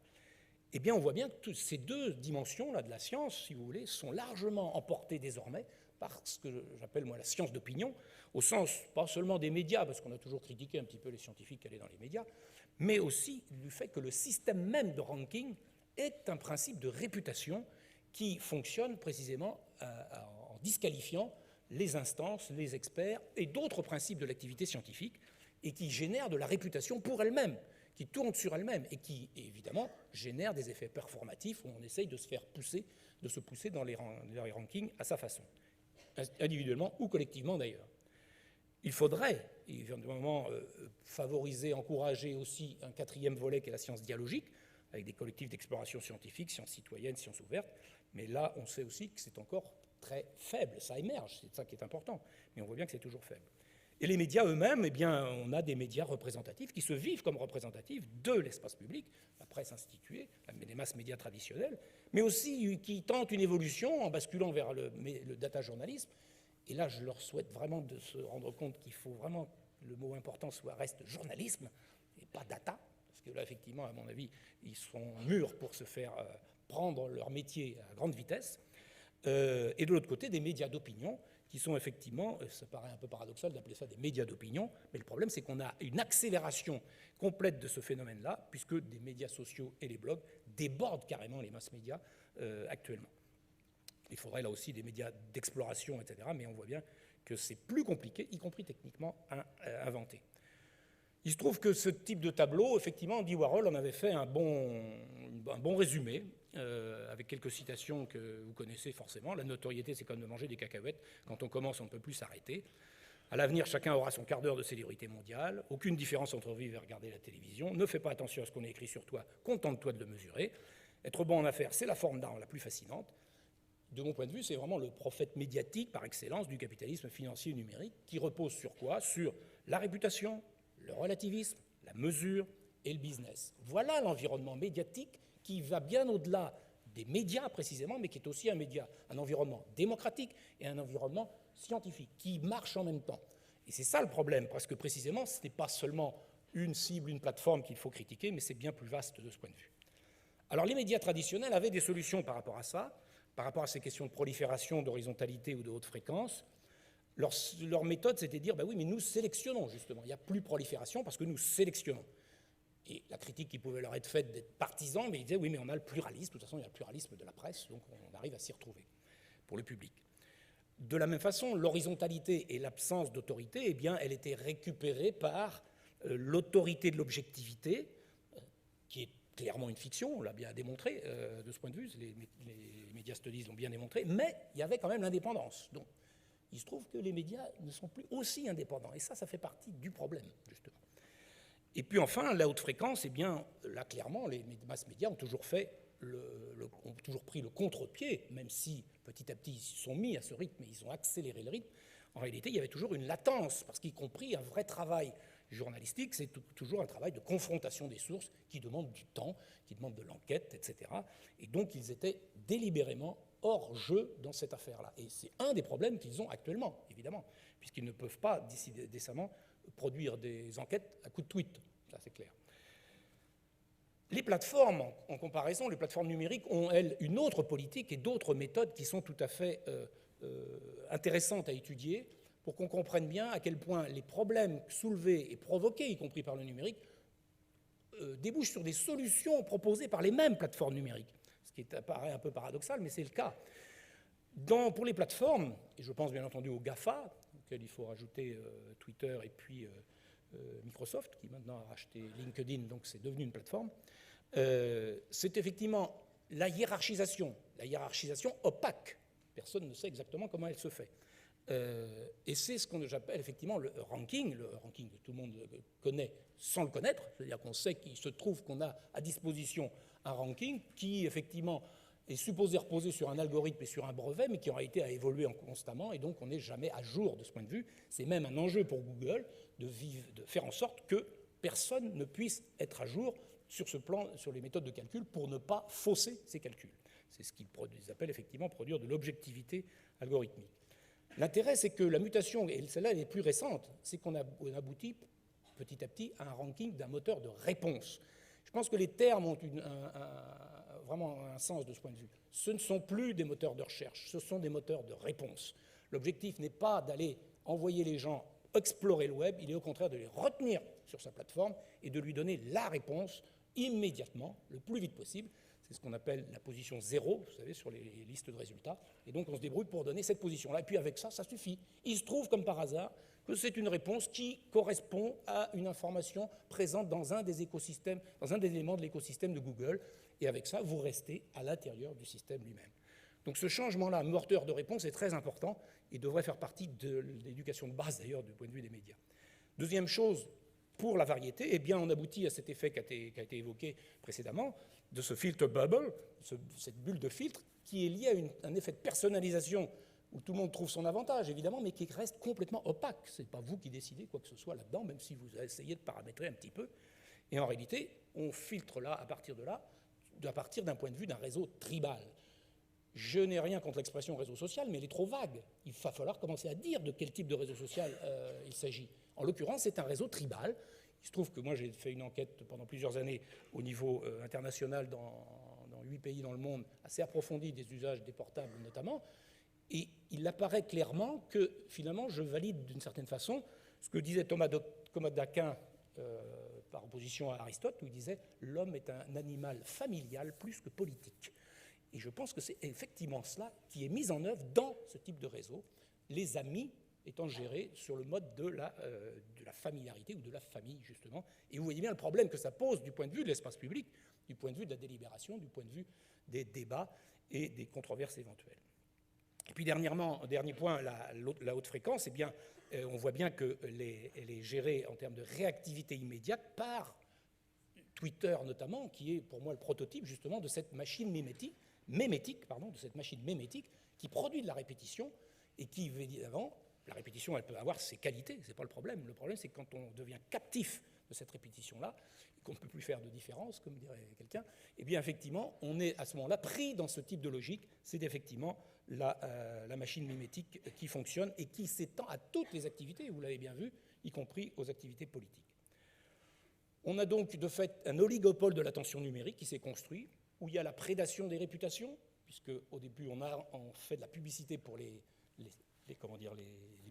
Eh bien, on voit bien que ces deux dimensions-là de la science, si vous voulez, sont largement emportées désormais par ce que j'appelle, moi, la science d'opinion, au sens pas seulement des médias, parce qu'on a toujours critiqué un petit peu les scientifiques qui allaient dans les médias, mais aussi du fait que le système même de ranking est un principe de réputation qui fonctionne précisément en disqualifiant les instances, les experts et d'autres principes de l'activité scientifique, et qui génère de la réputation pour elle-même, qui tourne sur elle-même et qui, évidemment, génère des effets performatifs où on essaye de se pousser dans les rankings à sa façon, individuellement ou collectivement d'ailleurs. Il faudrait, évidemment, favoriser, encourager aussi un quatrième volet qui est la science dialogique, avec des collectifs d'exploration scientifique, sciences citoyennes, sciences ouvertes, mais là, on sait aussi que c'est encore très faible, ça émerge, c'est ça qui est important, mais on voit bien que c'est toujours faible. Et les médias eux-mêmes, eh bien, on a des médias représentatifs qui se vivent comme représentatifs de l'espace public, la presse instituée, les masses médias traditionnelles, mais aussi qui tentent une évolution en basculant vers le data journalisme. Et là, je leur souhaite vraiment de se rendre compte qu'il faut vraiment que le mot important reste journalisme et pas data, parce que là, effectivement, à mon avis, ils sont mûrs pour se faire prendre leur métier à grande vitesse. Et de l'autre côté, des médias d'opinion qui sont effectivement, ça paraît un peu paradoxal d'appeler ça des médias d'opinion, mais le problème c'est qu'on a une accélération complète de ce phénomène-là, puisque des médias sociaux et les blogs débordent carrément les masses médias actuellement. Il faudrait là aussi des médias d'exploration, etc., mais on voit bien que c'est plus compliqué, y compris techniquement, à inventer. Il se trouve que ce type de tableau, effectivement, Andy Warhol en avait fait un bon résumé, avec quelques citations que vous connaissez forcément. La notoriété, c'est comme de manger des cacahuètes. Quand on commence, on ne peut plus s'arrêter. À l'avenir, chacun aura son quart d'heure de célébrité mondiale. Aucune différence entre vivre et regarder la télévision. Ne fais pas attention à ce qu'on a écrit sur toi. Contente-toi de le mesurer. Être bon en affaires, c'est la forme d'art la plus fascinante. De mon point de vue, c'est vraiment le prophète médiatique par excellence du capitalisme financier numérique qui repose sur quoi? Sur la réputation, le relativisme, la mesure et le business. Voilà l'environnement médiatique qui va bien au-delà des médias précisément, mais qui est aussi un environnement démocratique et un environnement scientifique, qui marche en même temps. Et c'est ça le problème, parce que précisément, ce n'est pas seulement une cible, une plateforme qu'il faut critiquer, mais c'est bien plus vaste de ce point de vue. Alors les médias traditionnels avaient des solutions par rapport à ça, par rapport à ces questions de prolifération, d'horizontalité ou de haute fréquence. Leur méthode, c'était de dire, oui, mais nous sélectionnons justement, il n'y a plus prolifération parce que nous sélectionnons. Et la critique qui pouvait leur être faite d'être partisans, mais ils disaient, oui, mais on a le pluralisme, de toute façon, il y a le pluralisme de la presse, donc on arrive à s'y retrouver pour le public. De la même façon, l'horizontalité et l'absence d'autorité, eh bien, elle était récupérée par l'autorité de l'objectivité, qui est clairement une fiction, on l'a bien démontré de ce point de vue, les médias studies l'ont bien démontré, mais il y avait quand même l'indépendance. Donc, il se trouve que les médias ne sont plus aussi indépendants, et ça fait partie du problème, justement. Et puis enfin, la haute fréquence, eh bien, là, clairement, les masses médias ont toujours pris le contre-pied, même si petit à petit ils se sont mis à ce rythme et ils ont accéléré le rythme. En réalité, il y avait toujours une latence, parce qu'y compris un vrai travail journalistique, c'est toujours un travail de confrontation des sources qui demande du temps, qui demande de l'enquête, etc. Et donc, ils étaient délibérément hors jeu dans cette affaire-là. Et c'est un des problèmes qu'ils ont actuellement, évidemment, puisqu'ils ne peuvent pas décemment produire des enquêtes à coups de tweet, ça c'est clair. Les plateformes, en comparaison, les plateformes numériques ont, elles, une autre politique et d'autres méthodes qui sont tout à fait intéressantes à étudier pour qu'on comprenne bien à quel point les problèmes soulevés et provoqués, y compris par le numérique, débouchent sur des solutions proposées par les mêmes plateformes numériques. Ce qui paraît un peu paradoxal, mais c'est le cas. Pour les plateformes, et je pense bien entendu aux GAFA, auxquels il faut rajouter Twitter et puis Microsoft, qui maintenant a racheté LinkedIn, donc c'est devenu une plateforme, c'est effectivement la hiérarchisation opaque. Personne ne sait exactement comment elle se fait. Et c'est ce qu'on j'appelle effectivement le ranking que tout le monde connaît sans le connaître, c'est-à-dire qu'on sait qu'il se trouve qu'on a à disposition un ranking qui effectivement est supposé reposer sur un algorithme et sur un brevet, mais qui en réalité a évolué constamment, et donc on n'est jamais à jour de ce point de vue. C'est même un enjeu pour Google de faire en sorte que personne ne puisse être à jour sur ce plan, sur les méthodes de calcul, pour ne pas fausser ces calculs. C'est ce qu'ils appellent effectivement produire de l'objectivité algorithmique. L'intérêt, c'est que la mutation, et celle-là elle est plus récente, c'est qu'on aboutit petit à petit à un ranking d'un moteur de réponse. Je pense que les termes ont vraiment un sens de ce point de vue. Ce ne sont plus des moteurs de recherche, ce sont des moteurs de réponse. L'objectif n'est pas d'aller envoyer les gens explorer le web, il est au contraire de les retenir sur sa plateforme et de lui donner la réponse immédiatement, le plus vite possible. C'est ce qu'on appelle la position 0, vous savez, sur les listes de résultats. Et donc, on se débrouille pour donner cette position-là. Et puis, avec ça, ça suffit. Il se trouve, comme par hasard, que c'est une réponse qui correspond à une information présente dans un des écosystèmes, dans un des éléments de l'écosystème de Google. Et avec ça, vous restez à l'intérieur du système lui-même. Donc, ce changement-là, moteur de réponse, est très important et devrait faire partie de l'éducation de base, d'ailleurs, du point de vue des médias. Deuxième chose, pour la variété, eh bien, on aboutit à cet effet qui a été évoqué précédemment, de ce filter bubble, cette bulle de filtre, qui est liée à un effet de personnalisation où tout le monde trouve son avantage, évidemment, mais qui reste complètement opaque. Ce n'est pas vous qui décidez quoi que ce soit là-dedans, même si vous essayez de paramétrer un petit peu. Et en réalité, on filtre là, à partir d'un point de vue d'un réseau tribal. Je n'ai rien contre l'expression réseau social, mais elle est trop vague. Il va falloir commencer à dire de quel type de réseau social il s'agit. En l'occurrence, c'est un réseau tribal. Il se trouve que moi, j'ai fait une enquête pendant plusieurs années au niveau international dans 8 pays dans le monde, assez approfondie des usages des portables notamment, et il apparaît clairement que finalement, je valide d'une certaine façon ce que disait Thomas d'Aquin par opposition à Aristote, où il disait « l'homme est un animal familial plus que politique ». Et je pense que c'est effectivement cela qui est mis en œuvre dans ce type de réseau, les amis étant gérés sur le mode de la familiarité ou de la famille, justement. Et vous voyez bien le problème que ça pose du point de vue de l'espace public, du point de vue de la délibération, du point de vue des débats et des controverses éventuelles. Et puis, dernier point, la haute fréquence, eh bien, on voit bien qu'elle est gérée en termes de réactivité immédiate par Twitter, notamment, qui est pour moi le prototype, justement, de cette machine mémétique, qui produit de la répétition et qui, évidemment, la répétition, elle peut avoir ses qualités, ce n'est pas le problème. Le problème, c'est quand on devient captif de cette répétition-là, et qu'on ne peut plus faire de différence, comme dirait quelqu'un, eh bien, effectivement, on est à ce moment-là pris dans ce type de logique. C'est effectivement la machine mimétique qui fonctionne et qui s'étend à toutes les activités, vous l'avez bien vu, y compris aux activités politiques. On a donc, de fait, un oligopole de l'attention numérique qui s'est construit, où il y a la prédation des réputations, puisque au début, on fait de la publicité pour les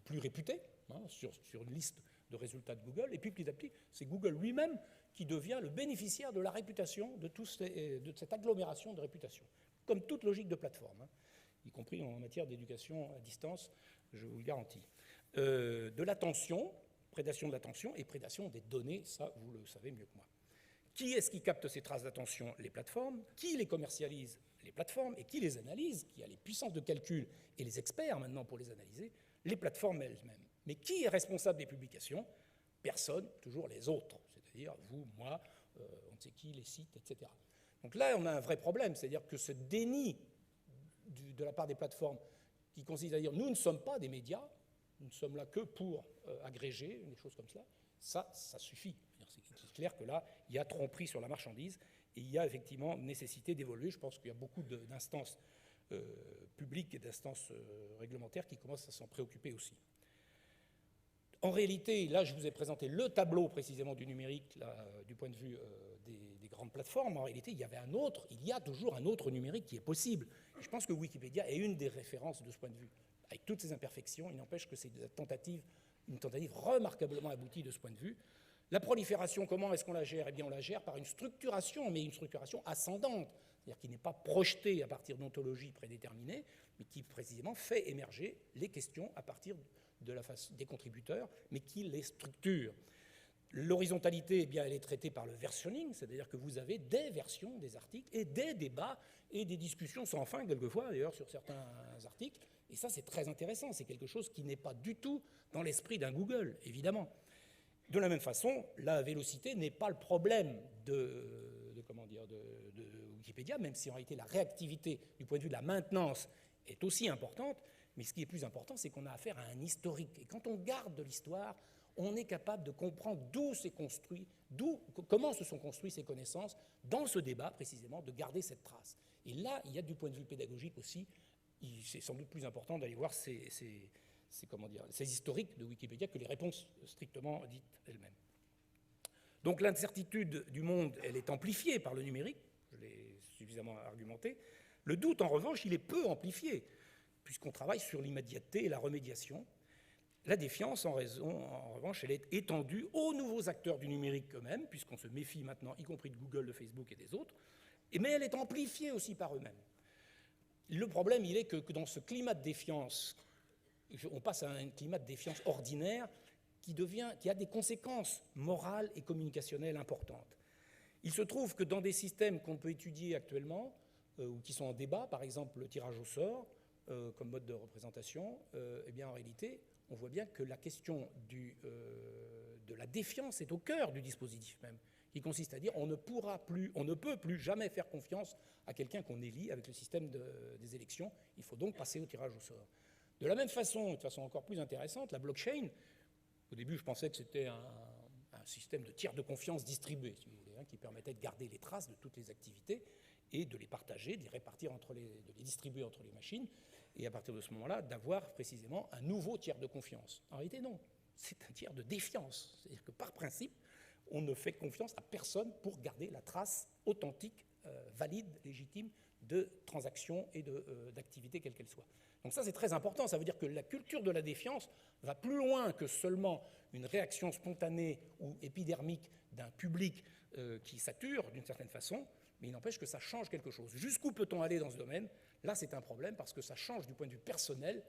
plus réputés, hein, sur une liste de résultats de Google, et puis petit à petit, c'est Google lui-même qui devient le bénéficiaire de la réputation, de cette agglomération de réputation, comme toute logique de plateforme, hein, y compris en matière d'éducation à distance, je vous le garantis. De l'attention, prédation de l'attention et prédation des données, ça vous le savez mieux que moi. Qui est-ce qui capte ces traces d'attention? Les plateformes. Qui les commercialise? Les plateformes. Et qui les analyse? Qui a les puissances de calcul et les experts maintenant pour les analyser? Les plateformes elles-mêmes. Mais qui est responsable des publications? Personne, toujours les autres, c'est-à-dire vous, moi, on ne sait qui, les sites, etc. Donc là, on a un vrai problème, c'est-à-dire que ce déni de la part des plateformes qui consiste à dire nous ne sommes pas des médias, nous ne sommes là que pour agréger, des choses comme cela, ça suffit. C'est clair que là, il y a tromperie sur la marchandise et il y a effectivement nécessité d'évoluer. Je pense qu'il y a beaucoup d'instances publiques et d'instances réglementaires qui commencent à s'en préoccuper aussi. En réalité, là, je vous ai présenté le tableau précisément du numérique, là, du point de vue des grandes plateformes. En réalité, il y a toujours un autre numérique qui est possible. Et je pense que Wikipédia est une des références de ce point de vue. Avec toutes ses imperfections, il n'empêche que c'est une tentative remarquablement aboutie de ce point de vue. La prolifération, comment est-ce qu'on la gère? Eh bien, on la gère par une structuration, mais une structuration ascendante, c'est-à-dire qui n'est pas projetée à partir d'ontologies prédéterminées, mais qui précisément fait émerger les questions à partir des contributeurs, mais qui les structure. L'horizontalité, eh bien, elle est traitée par le versionning, c'est-à-dire que vous avez des versions des articles et des débats et des discussions sans fin, quelquefois d'ailleurs, sur certains articles. Et ça, c'est très intéressant. C'est quelque chose qui n'est pas du tout dans l'esprit d'un Google, évidemment. De la même façon, la vélocité n'est pas le problème de Wikipédia, même si en réalité la réactivité du point de vue de la maintenance est aussi importante. Mais ce qui est plus important, c'est qu'on a affaire à un historique. Et quand on garde de l'histoire, on est capable de comprendre comment se sont construites ces connaissances dans ce débat, précisément, de garder cette trace. Et là, il y a du point de vue pédagogique aussi, c'est sans doute plus important d'aller voir ces historiques de Wikipédia que les réponses strictement dites elles-mêmes. Donc l'incertitude du monde, elle est amplifiée par le numérique, je l'ai suffisamment argumenté. Le doute, en revanche, il est peu amplifié, puisqu'on travaille sur l'immédiateté et la remédiation. La défiance, en revanche, elle est étendue aux nouveaux acteurs du numérique eux-mêmes, puisqu'on se méfie maintenant, y compris de Google, de Facebook et des autres, mais elle est amplifiée aussi par eux-mêmes. Le problème, il est que dans ce climat de défiance, on passe à un climat de défiance ordinaire qui a des conséquences morales et communicationnelles importantes. Il se trouve que dans des systèmes qu'on peut étudier actuellement, ou qui sont en débat, par exemple le tirage au sort, comme mode de représentation, eh bien en réalité, on voit bien que la question de la défiance est au cœur du dispositif même, qui consiste à dire on ne peut plus jamais faire confiance à quelqu'un qu'on élit avec le système des élections, il faut donc passer au tirage au sort. De la même façon, de façon encore plus intéressante, la blockchain, au début je pensais que c'était un système de tiers de confiance distribué, si vous voulez, qui permettait de garder les traces de toutes les activités et de les partager, de les répartir, de les distribuer entre les machines, et à partir de ce moment-là, d'avoir précisément un nouveau tiers de confiance. En réalité, non, c'est un tiers de défiance. C'est-à-dire que par principe, on ne fait confiance à personne pour garder la trace authentique, valide, légitime de transactions et d'activités, quelles qu'elles soient. Donc ça, c'est très important. Ça veut dire que la culture de la défiance va plus loin que seulement une réaction spontanée ou épidermique d'un public qui sature d'une certaine façon, mais il n'empêche que ça change quelque chose. Jusqu'où peut-on aller dans ce domaine? Là, c'est un problème parce que ça change du point de vue personnel,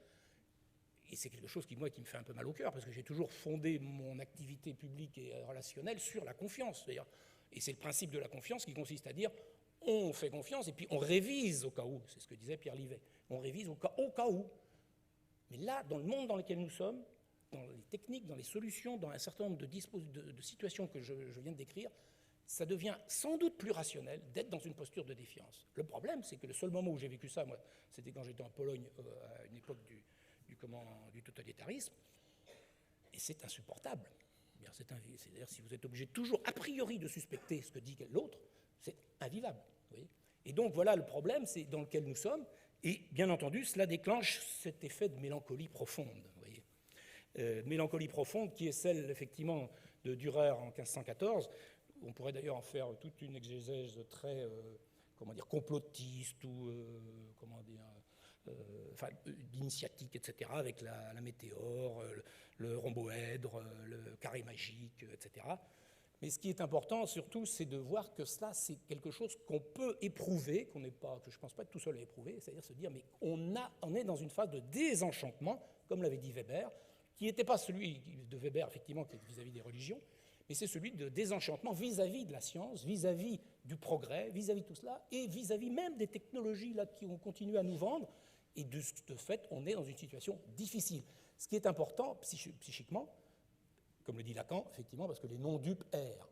et c'est quelque chose qui me fait un peu mal au cœur, parce que j'ai toujours fondé mon activité publique et relationnelle sur la confiance. Et c'est le principe de la confiance qui consiste à dire on fait confiance et puis on révise au cas où. C'est ce que disait Pierre Livet. On révise au cas où. Mais là, dans le monde dans lequel nous sommes, dans les techniques, dans les solutions, dans un certain nombre de situations que je viens de décrire, ça devient sans doute plus rationnel d'être dans une posture de défiance. Le problème, c'est que le seul moment où j'ai vécu ça, moi, c'était quand j'étais en Pologne à une époque du totalitarisme, et c'est insupportable. C'est-à-dire si vous êtes obligé toujours a priori de suspecter ce que dit l'autre, c'est invivable. Vous voyez. Et donc voilà le problème, c'est dans lequel nous sommes, et bien entendu, cela déclenche cet effet de mélancolie profonde. Vous voyez. Mélancolie profonde qui est celle, effectivement, de Dürer en 1514. On pourrait d'ailleurs en faire toute une exégèse très, complotiste ou, initiatique, etc., avec la météore, le rhomboèdre, le carré magique, etc. Mais ce qui est important, surtout, c'est de voir que cela, c'est quelque chose qu'on peut éprouver, que je ne pense pas être tout seul à éprouver, c'est-à-dire se dire, mais on est dans une phase de désenchantement, comme l'avait dit Weber, qui n'était pas celui de Weber, effectivement, qui est vis-à-vis des religions, mais c'est celui de désenchantement vis-à-vis de la science, vis-à-vis du progrès, vis-à-vis de tout cela, et vis-à-vis même des technologies là, qui ont continué à nous vendre, et de fait, on est dans une situation difficile. Ce qui est important, psychiquement, comme le dit Lacan, effectivement, parce que les non-dupes errent.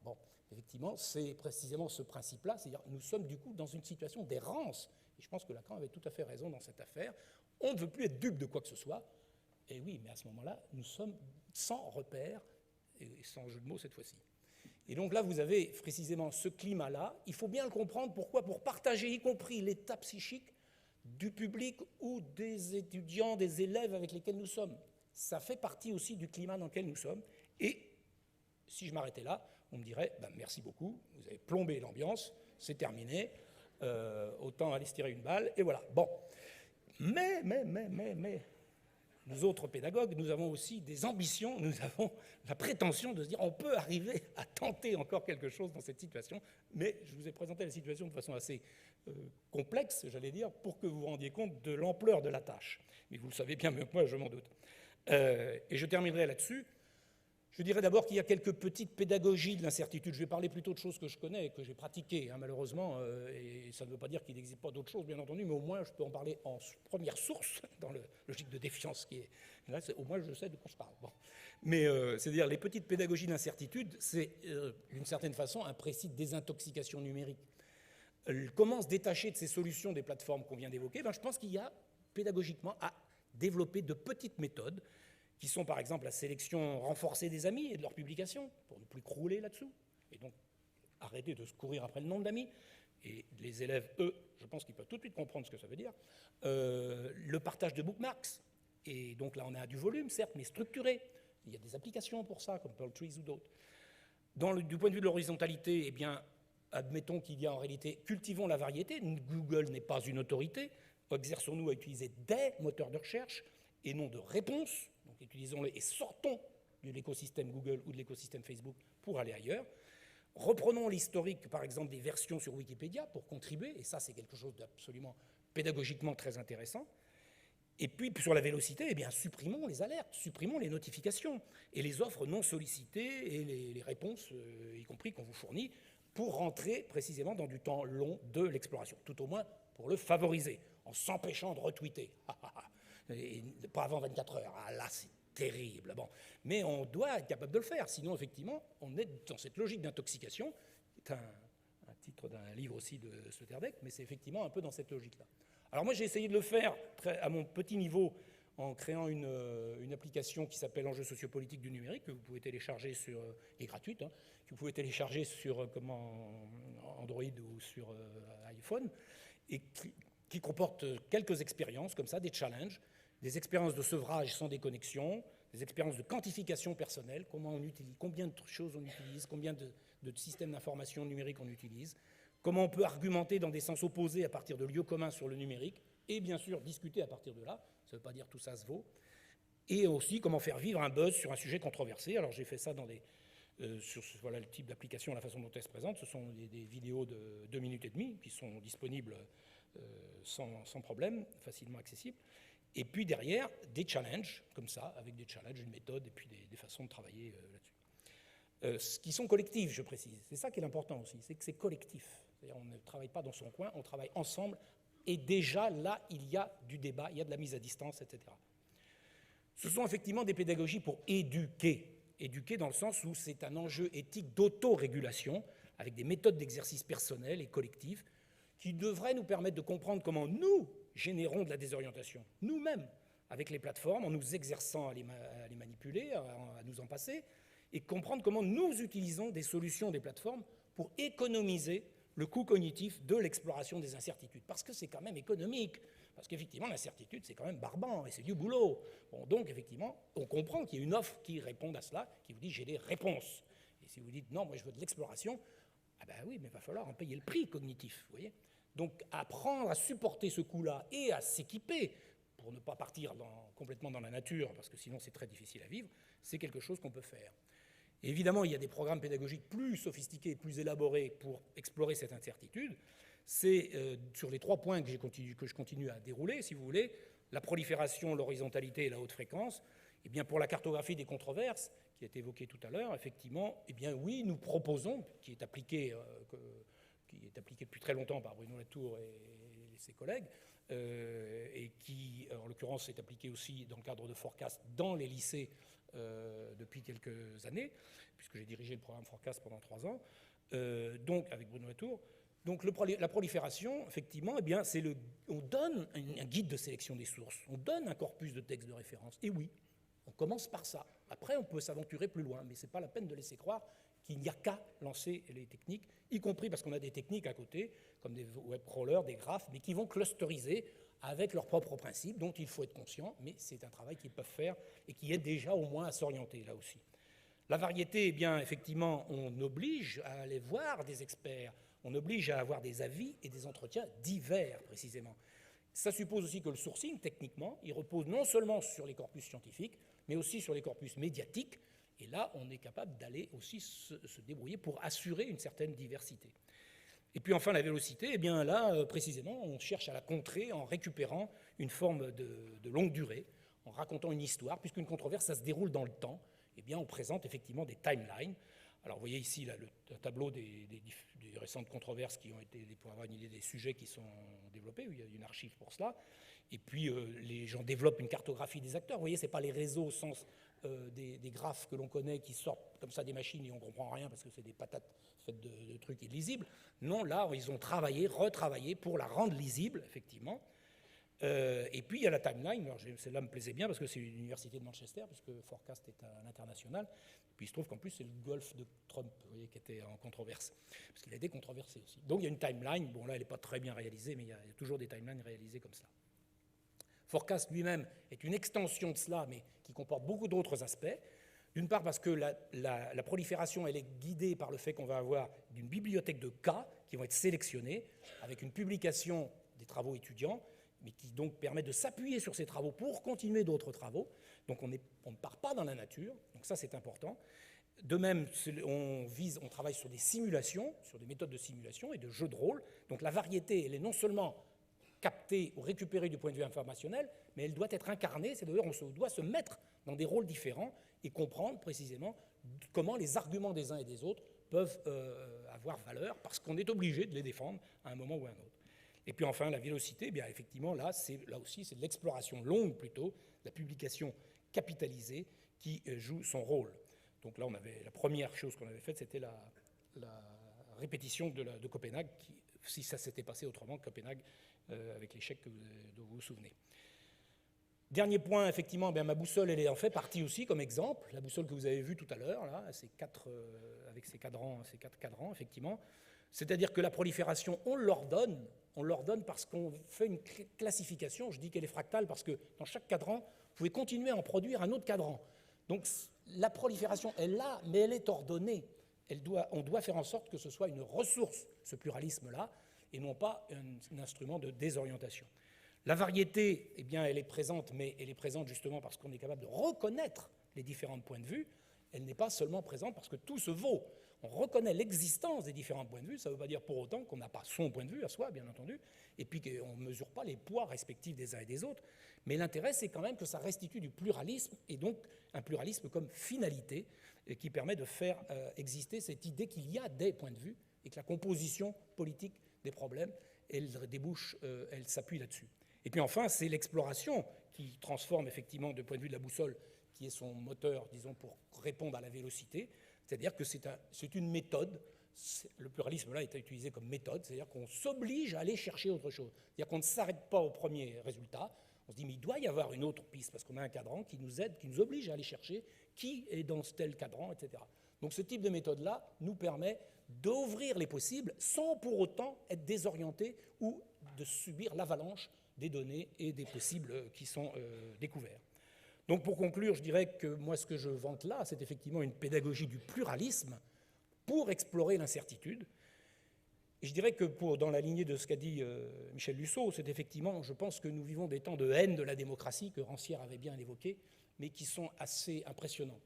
Bon, effectivement, c'est précisément ce principe-là, c'est-à-dire nous sommes du coup dans une situation d'errance, et je pense que Lacan avait tout à fait raison dans cette affaire. On ne veut plus être dupe de quoi que ce soit, et oui, mais à ce moment-là, nous sommes sans repère, et sans jeu de mots cette fois-ci. Et donc là, vous avez précisément ce climat-là. Il faut bien le comprendre. Pourquoi? Pour partager, y compris l'état psychique du public ou des étudiants, des élèves avec lesquels nous sommes. Ça fait partie aussi du climat dans lequel nous sommes. Et si je m'arrêtais là, on me dirait merci beaucoup, vous avez plombé l'ambiance, c'est terminé, autant aller se tirer une balle, et voilà. Bon. Mais, nous autres pédagogues, nous avons aussi des ambitions, nous avons la prétention de se dire on peut arriver à tenter encore quelque chose dans cette situation, mais je vous ai présenté la situation de façon assez complexe, j'allais dire, pour que vous vous rendiez compte de l'ampleur de la tâche. Mais vous le savez bien mieux que moi, je m'en doute. Et je terminerai là-dessus. Je dirais d'abord qu'il y a quelques petites pédagogies de l'incertitude. Je vais parler plutôt de choses que je connais et que j'ai pratiquées, malheureusement, et ça ne veut pas dire qu'il n'existe pas d'autres choses, bien entendu, mais au moins je peux en parler en première source, dans la logique de défiance qui est là, au moins je sais de quoi je parle. Bon. Mais c'est-à-dire les petites pédagogies de l'incertitude, c'est d'une certaine façon un précis de désintoxication numérique. Comment se détacher de ces solutions des plateformes qu'on vient d'évoquer? Je pense qu'il y a pédagogiquement à développer de petites méthodes qui sont par exemple la sélection renforcée des amis et de leurs publications, pour ne plus crouler là-dessous, et donc arrêter de se courir après le nombre d'amis. Et les élèves, eux, je pense qu'ils peuvent tout de suite comprendre ce que ça veut dire. Le partage de bookmarks, et donc là on a du volume, certes, mais structuré. Il y a des applications pour ça, comme Pearl Trees ou d'autres. Du point de vue de l'horizontalité, eh bien, admettons qu'il y a en réalité, cultivons la variété. Google n'est pas une autorité. Exerçons-nous à utiliser des moteurs de recherche et non de réponses. Donc utilisons-les et sortons de l'écosystème Google ou de l'écosystème Facebook pour aller ailleurs. Reprenons l'historique, par exemple, des versions sur Wikipédia pour contribuer, et ça, c'est quelque chose d'absolument pédagogiquement très intéressant. Et puis, sur la vélocité, eh bien, supprimons les alertes, supprimons les notifications et les offres non sollicitées et les réponses, y compris qu'on vous fournit, pour rentrer précisément dans du temps long de l'exploration, tout au moins pour le favoriser, en s'empêchant de retweeter. Et pas avant 24 heures. Ah là, c'est terrible. Bon. Mais on doit être capable de le faire, sinon, effectivement, on est dans cette logique d'intoxication, qui est un titre d'un livre aussi de Sloterdijk, mais c'est effectivement un peu dans cette logique-là. Alors moi, j'ai essayé de le faire à mon petit niveau en créant une application qui s'appelle Enjeux sociopolitiques du numérique, que vous pouvez télécharger sur, qui est gratuite, que vous pouvez télécharger sur Android ou sur iPhone, et qui comporte quelques expériences comme ça, des challenges, des expériences de sevrage sans déconnexion, des expériences de quantification personnelle, comment on utilise, combien de choses on utilise, combien de systèmes d'information numérique on utilise, comment on peut argumenter dans des sens opposés à partir de lieux communs sur le numérique, et bien sûr discuter à partir de là, ça ne veut pas dire tout ça se vaut, et aussi comment faire vivre un buzz sur un sujet controversé. Alors j'ai fait ça dans voilà le type d'application, la façon dont elle se présente, ce sont des vidéos de 2 minutes et demie qui sont disponibles sans problème, facilement accessibles. Et puis derrière, des challenges, comme ça, avec des challenges, une méthode et puis des façons de travailler là-dessus. Qui sont collectifs, je précise. C'est ça qui est important aussi, c'est que c'est collectif. C'est-à-dire on ne travaille pas dans son coin, on travaille ensemble, et déjà là, il y a du débat, il y a de la mise à distance, etc. Ce sont effectivement des pédagogies pour éduquer. Éduquer dans le sens où c'est un enjeu éthique d'autorégulation, avec des méthodes d'exercice personnel et collectif, qui devraient nous permettre de comprendre comment nous générons de la désorientation, nous-mêmes, avec les plateformes, en nous exerçant à les manipuler, à nous en passer, et comprendre comment nous utilisons des solutions des plateformes pour économiser le coût cognitif de l'exploration des incertitudes. Parce que c'est quand même économique, parce qu'effectivement, l'incertitude, c'est quand même barbant, et c'est du boulot. Bon, donc, effectivement, on comprend qu'il y a une offre qui répond à cela, qui vous dit « j'ai des réponses ». Et si vous dites « non, moi je veux de l'exploration », ah ben oui, mais il va falloir en payer le prix cognitif, vous voyez. Donc, apprendre à supporter ce coût-là et à s'équiper pour ne pas partir complètement dans la nature, parce que sinon c'est très difficile à vivre, c'est quelque chose qu'on peut faire. Et évidemment, il y a des programmes pédagogiques plus sophistiqués, plus élaborés pour explorer cette incertitude. C'est sur les 3 points que je continue à dérouler, si vous voulez, la prolifération, l'horizontalité et la haute fréquence. Eh bien, pour la cartographie des controverses, qui a été évoquée tout à l'heure, effectivement, eh bien oui, nous proposons, qui est appliqué depuis très longtemps par Bruno Latour et ses collègues, et qui, en l'occurrence, est appliqué aussi dans le cadre de Forecast dans les lycées depuis quelques années, puisque j'ai dirigé le programme Forecast pendant 3 ans, donc avec Bruno Latour. Donc la prolifération, effectivement, eh bien, on donne un guide de sélection des sources, on donne un corpus de textes de référence, et oui, on commence par ça. Après, on peut s'aventurer plus loin, mais ce n'est pas la peine de laisser croire qu'il n'y a qu'à lancer les techniques, y compris parce qu'on a des techniques à côté, comme des web crawlers, des graphes, mais qui vont clusteriser avec leurs propres principes, dont il faut être conscient, mais c'est un travail qu'ils peuvent faire et qui aide déjà au moins à s'orienter là aussi. La variété, eh bien, effectivement, on oblige à aller voir des experts, on oblige à avoir des avis et des entretiens divers, précisément. Ça suppose aussi que le sourcing, techniquement, il repose non seulement sur les corpus scientifiques, mais aussi sur les corpus médiatiques. Et là, on est capable d'aller aussi se débrouiller pour assurer une certaine diversité. Et puis enfin, la vélocité, eh bien là, précisément, on cherche à la contrer en récupérant une forme de longue durée, en racontant une histoire, puisqu'une controverse, ça se déroule dans le temps. Eh bien, on présente effectivement des timelines. Alors, vous voyez ici là, le tableau des récentes controverses qui ont été, pour avoir une idée des sujets qui sont développés, il y a une archive pour cela. Et puis, les gens développent une cartographie des acteurs. Vous voyez, ce n'est pas les réseaux au sens des graphes que l'on connaît qui sortent comme ça des machines et on ne comprend rien parce que c'est des patates faites de trucs illisibles. Non, là, ils ont travaillé, retravaillé pour la rendre lisible, effectivement. Et puis il y a la timeline, alors celle-là me plaisait bien parce que c'est l'université de Manchester, puisque Forecast est à l'international. Puis il se trouve qu'en plus c'est le golf de Trump, vous voyez, qui était en controverse, parce qu'il a été controversé aussi. Donc il y a une timeline, bon là elle n'est pas très bien réalisée, mais il y a toujours des timelines réalisées comme ça. Forecast lui-même est une extension de cela, mais qui comporte beaucoup d'autres aspects. D'une part parce que la prolifération elle est guidée par le fait qu'on va avoir une bibliothèque de cas qui vont être sélectionnés avec une publication des travaux étudiants, mais qui donc permet de s'appuyer sur ces travaux pour continuer d'autres travaux. Donc on ne part pas dans la nature, donc ça c'est important. De même, on travaille sur des simulations, sur des méthodes de simulation et de jeux de rôle. Donc la variété, elle est non seulement captée ou récupérée du point de vue informationnel, mais elle doit être incarnée, c'est-à-dire on doit se mettre dans des rôles différents et comprendre précisément comment les arguments des uns et des autres peuvent avoir valeur, parce qu'on est obligé de les défendre à un moment ou à un autre. Et puis enfin, la vélocité, eh bien effectivement, là aussi, c'est de l'exploration longue plutôt, la publication capitalisée qui joue son rôle. Donc là, la première chose qu'on avait faite, c'était la répétition de Copenhague, si ça s'était passé autrement que Copenhague, avec l'échec dont vous vous souvenez. Dernier point, effectivement, bien, ma boussole, elle est en fait partie aussi comme exemple. La boussole que vous avez vue tout à l'heure, là, avec ces quatre cadrans, effectivement. C'est-à-dire que la prolifération, on l'ordonne parce qu'on fait une classification. Je dis qu'elle est fractale parce que dans chaque cadran, vous pouvez continuer à en produire un autre cadran. Donc la prolifération est là, mais elle est ordonnée. On doit faire en sorte que ce soit une ressource, ce pluralisme-là, et non pas un instrument de désorientation. La variété, eh bien, elle est présente, mais elle est présente justement parce qu'on est capable de reconnaître les différents points de vue. Elle n'est pas seulement présente parce que tout se vaut. On reconnaît l'existence des différents points de vue, ça ne veut pas dire pour autant qu'on n'a pas son point de vue à soi, bien entendu, et puis qu'on ne mesure pas les poids respectifs des uns et des autres. Mais l'intérêt, c'est quand même que ça restitue du pluralisme, et donc un pluralisme comme finalité, qui permet de faire exister cette idée qu'il y a des points de vue, et que la composition politique des problèmes, elle s'appuie là-dessus. Et puis enfin, c'est l'exploration qui transforme effectivement, du point de vue de la boussole, qui est son moteur, disons, pour répondre à la vélocité. C'est-à-dire que c'est une méthode. Le pluralisme, là, est utilisé comme méthode. C'est-à-dire qu'on s'oblige à aller chercher autre chose. C'est-à-dire qu'on ne s'arrête pas au premier résultat. On se dit, mais il doit y avoir une autre piste, parce qu'on a un cadran qui nous aide, qui nous oblige à aller chercher qui est dans tel cadran, etc. Donc ce type de méthode-là nous permet d'ouvrir les possibles sans pour autant être désorienté ou de subir l'avalanche des données et des possibles qui sont découverts. Donc pour conclure, je dirais que moi ce que je vante là, c'est effectivement une pédagogie du pluralisme pour explorer l'incertitude. Et je dirais que dans la lignée de ce qu'a dit Michel Luceau, c'est effectivement, je pense que nous vivons des temps de haine de la démocratie, que Rancière avait bien évoqué, mais qui sont assez impressionnants.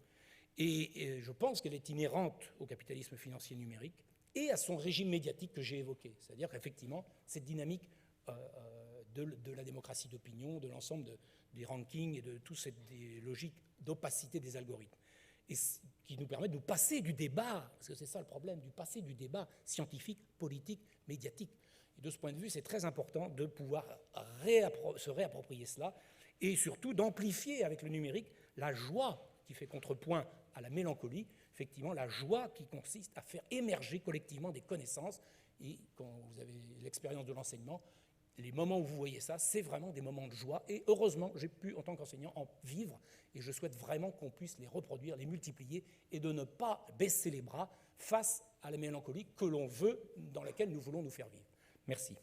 Et je pense qu'elle est inhérente au capitalisme financier numérique et à son régime médiatique que j'ai évoqué. C'est-à-dire qu'effectivement, cette dynamique de la démocratie d'opinion, de l'ensemble des rankings et de toutes ces logiques d'opacité des algorithmes, et qui nous permet de nous passer du débat, parce que c'est ça le problème, du passer du débat scientifique, politique, médiatique. Et de ce point de vue, c'est très important de pouvoir se réapproprier cela et surtout d'amplifier avec le numérique la joie qui fait contrepoint à la mélancolie, effectivement la joie qui consiste à faire émerger collectivement des connaissances. Et quand vous avez l'expérience de l'enseignement, les moments où vous voyez ça, c'est vraiment des moments de joie. Et heureusement, j'ai pu, en tant qu'enseignant, en vivre. Et je souhaite vraiment qu'on puisse les reproduire, les multiplier, et de ne pas baisser les bras face à la mélancolie que l'on veut, dans laquelle nous voulons nous faire vivre. Merci.